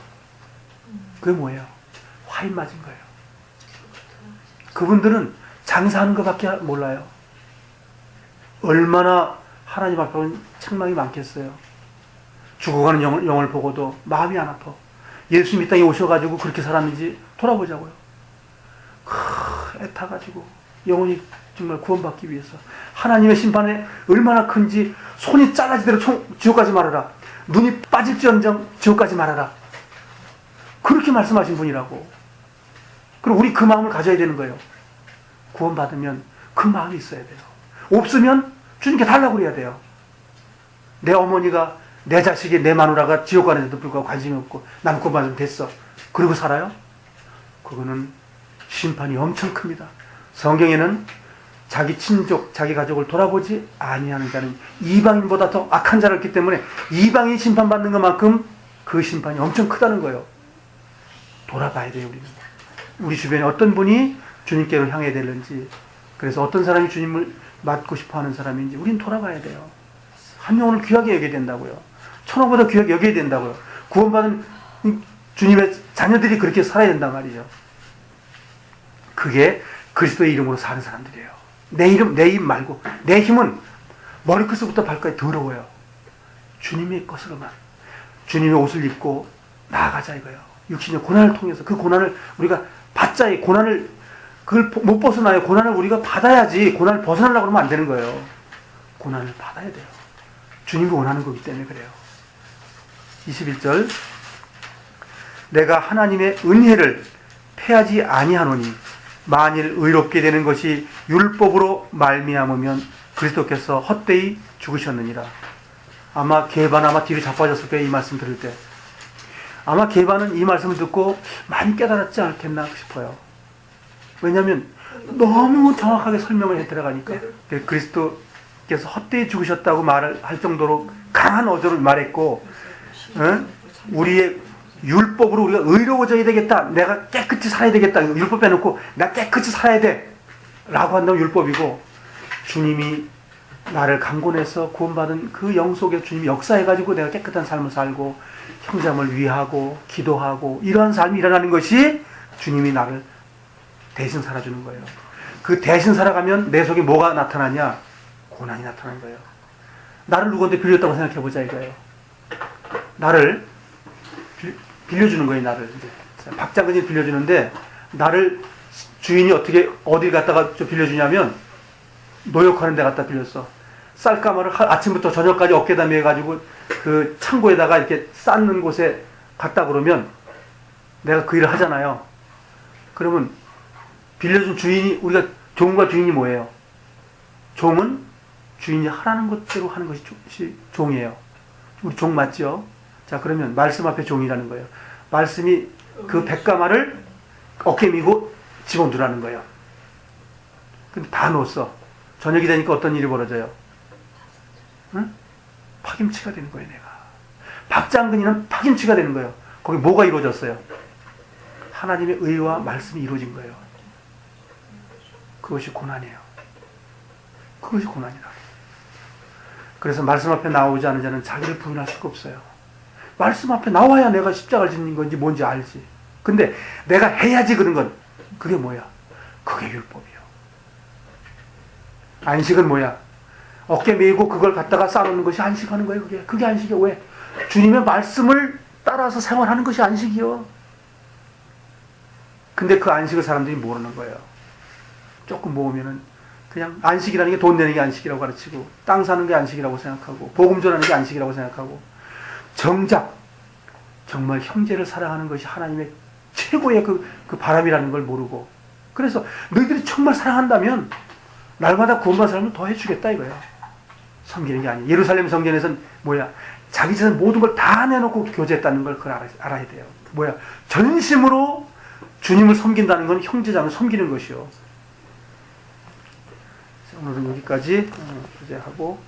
그게 뭐예요? 화인 맞은 거예요. 그분들은 장사하는 것밖에 몰라요. 얼마나 하나님 앞에는 책망이 많겠어요. 죽어가는 영을 보고도 마음이 안 아파. 예수님 이 땅에 오셔가지고 그렇게 살았는지 돌아보자고요. 애타가지고 영혼이 정말 구원받기 위해서 하나님의 심판에 얼마나 큰지 손이 잘라지대로 지옥까지 말아라. 눈이 빠질지언정 지옥까지 말아라. 그렇게 말씀하신 분이라고. 그럼 우리 그 마음을 가져야 되는 거예요. 구원받으면 그 마음이 있어야 돼요. 없으면 주님께 달라고 그래야 돼요. 내 어머니가 내 자식이 내 마누라가 지옥 가는데도 불구하고 관심이 없고 난 구원받으면 됐어. 그러고 살아요? 그거는 심판이 엄청 큽니다. 성경에는 자기 친족, 자기 가족을 돌아보지 아니하는 자는 이방인보다 더 악한 자를 했기 때문에 이방인 심판받는 것만큼 그 심판이 엄청 크다는 거예요. 돌아봐야 돼요, 우리는. 우리 주변에 어떤 분이 주님께로 향해 되는지, 그래서 어떤 사람이 주님을 맡고 싶어 하는 사람인지 우리는 돌아봐야 돼요. 한 영혼을 귀하게 여겨야 된다고요. 천억보다 귀하게 여겨야 된다고요. 구원받은 주님의 자녀들이 그렇게 살아야 된단 말이죠. 그게 그리스도의 이름으로 사는 사람들이에요. 내 이름, 내 입 말고 내 힘은 머리끝부터 발까지 더러워요. 주님의 것으로만 주님의 옷을 입고 나아가자 이거예요. 육신의 고난을 통해서 그 고난을 우리가 받자. 이 고난을 그걸 못 벗어나요. 고난을 우리가 받아야지. 고난을 벗어나려고 그러면 안 되는 거예요. 고난을 받아야 돼요. 주님이 원하는 거기 때문에 그래요. 21절 내가 하나님의 은혜를 패하지 아니하노니 만일 의롭게 되는 것이 율법으로 말미암으면 그리스도께서 헛되이 죽으셨느니라. 아마 게바는 아마 뒤로 자빠졌을 거예요. 이 말씀 들을 때. 아마 게바는 이 말씀을 듣고 많이 깨달았지 않겠나 싶어요. 왜냐하면 너무 정확하게 설명을 해 들어가니까. 그리스도께서 헛되이 죽으셨다고 말을 할 정도로 강한 어조를 말했고, 우리의 율법으로 우리가 의로워져야 되겠다. 내가 깨끗이 살아야 되겠다. 율법 빼놓고 나 깨끗이 살아야 돼. 라고 한다면 율법이고, 주님이 나를 강권해서 구원받은 그 영 속에 주님이 역사해가지고 내가 깨끗한 삶을 살고 형제를 위하고 기도하고 이러한 삶이 일어나는 것이 주님이 나를 대신 살아주는 거예요. 그 대신 살아가면 내 속에 뭐가 나타나냐? 고난이 나타나는 거예요. 나를 누구한테 빌렸다고 생각해보자 이거예요. 나를 빌려주는 거예요. 나를 이제 박장근이 빌려주는데 나를 주인이 어딜 갖다가 빌려주냐면 노역하는 데 갖다 빌렸어. 쌀가마를 아침부터 저녁까지 어깨에다 매가지고 그 창고에다가 이렇게 쌓는 곳에 갔다 그러면 내가 그 일을 하잖아요. 그러면 빌려준 주인이, 우리가 종과 주인이 뭐예요? 종은 주인이 하라는 것대로 하는 것이 종이에요. 우리 종 맞죠? 자, 그러면 말씀 앞에 종이라는 거예요. 말씀이 그 백가마를 어깨 미고 집어넣으라는 거예요. 근데 다 넣었어. 저녁이 되니까 어떤 일이 벌어져요? 응? 파김치가 되는 거예요, 내가. 박장근이는 파김치가 되는 거예요. 거기 뭐가 이루어졌어요? 하나님의 의와 말씀이 이루어진 거예요. 그것이 고난이에요. 그것이 고난이다. 그래서 말씀 앞에 나오지 않은 자는 자기를 부인할 수가 없어요. 말씀 앞에 나와야 내가 십자가를 짓는 건지 뭔지 알지. 근데 내가 해야지 그런 건 그게 뭐야? 그게 율법이에요. 안식은 뭐야? 어깨 메이고 그걸 갖다가 쌓아놓는 것이 안식하는 거예요. 그게 안식이에요. 왜? 주님의 말씀을 따라서 생활하는 것이 안식이요. 근데 그 안식을 사람들이 모르는 거예요. 조금 모으면은 그냥 안식이라는 게 돈 내는 게 안식이라고 가르치고, 땅 사는 게 안식이라고 생각하고, 복음 전하는 게 안식이라고 생각하고, 정작 정말 형제를 사랑하는 것이 하나님의 최고의 그 바람이라는 걸 모르고, 그래서 너희들이 정말 사랑한다면 날마다 구원받은 사람은 더 해주겠다 이거야. 섬기는 게 아니에요. 예루살렘 성전에서는 뭐야? 자기 재산 모든 걸 다 내놓고 교제했다는 걸 그걸 알아야 돼요. 뭐야? 전심으로 주님을 섬긴다는 건 형제자매 섬기는 것이요. 오늘은 여기까지 하고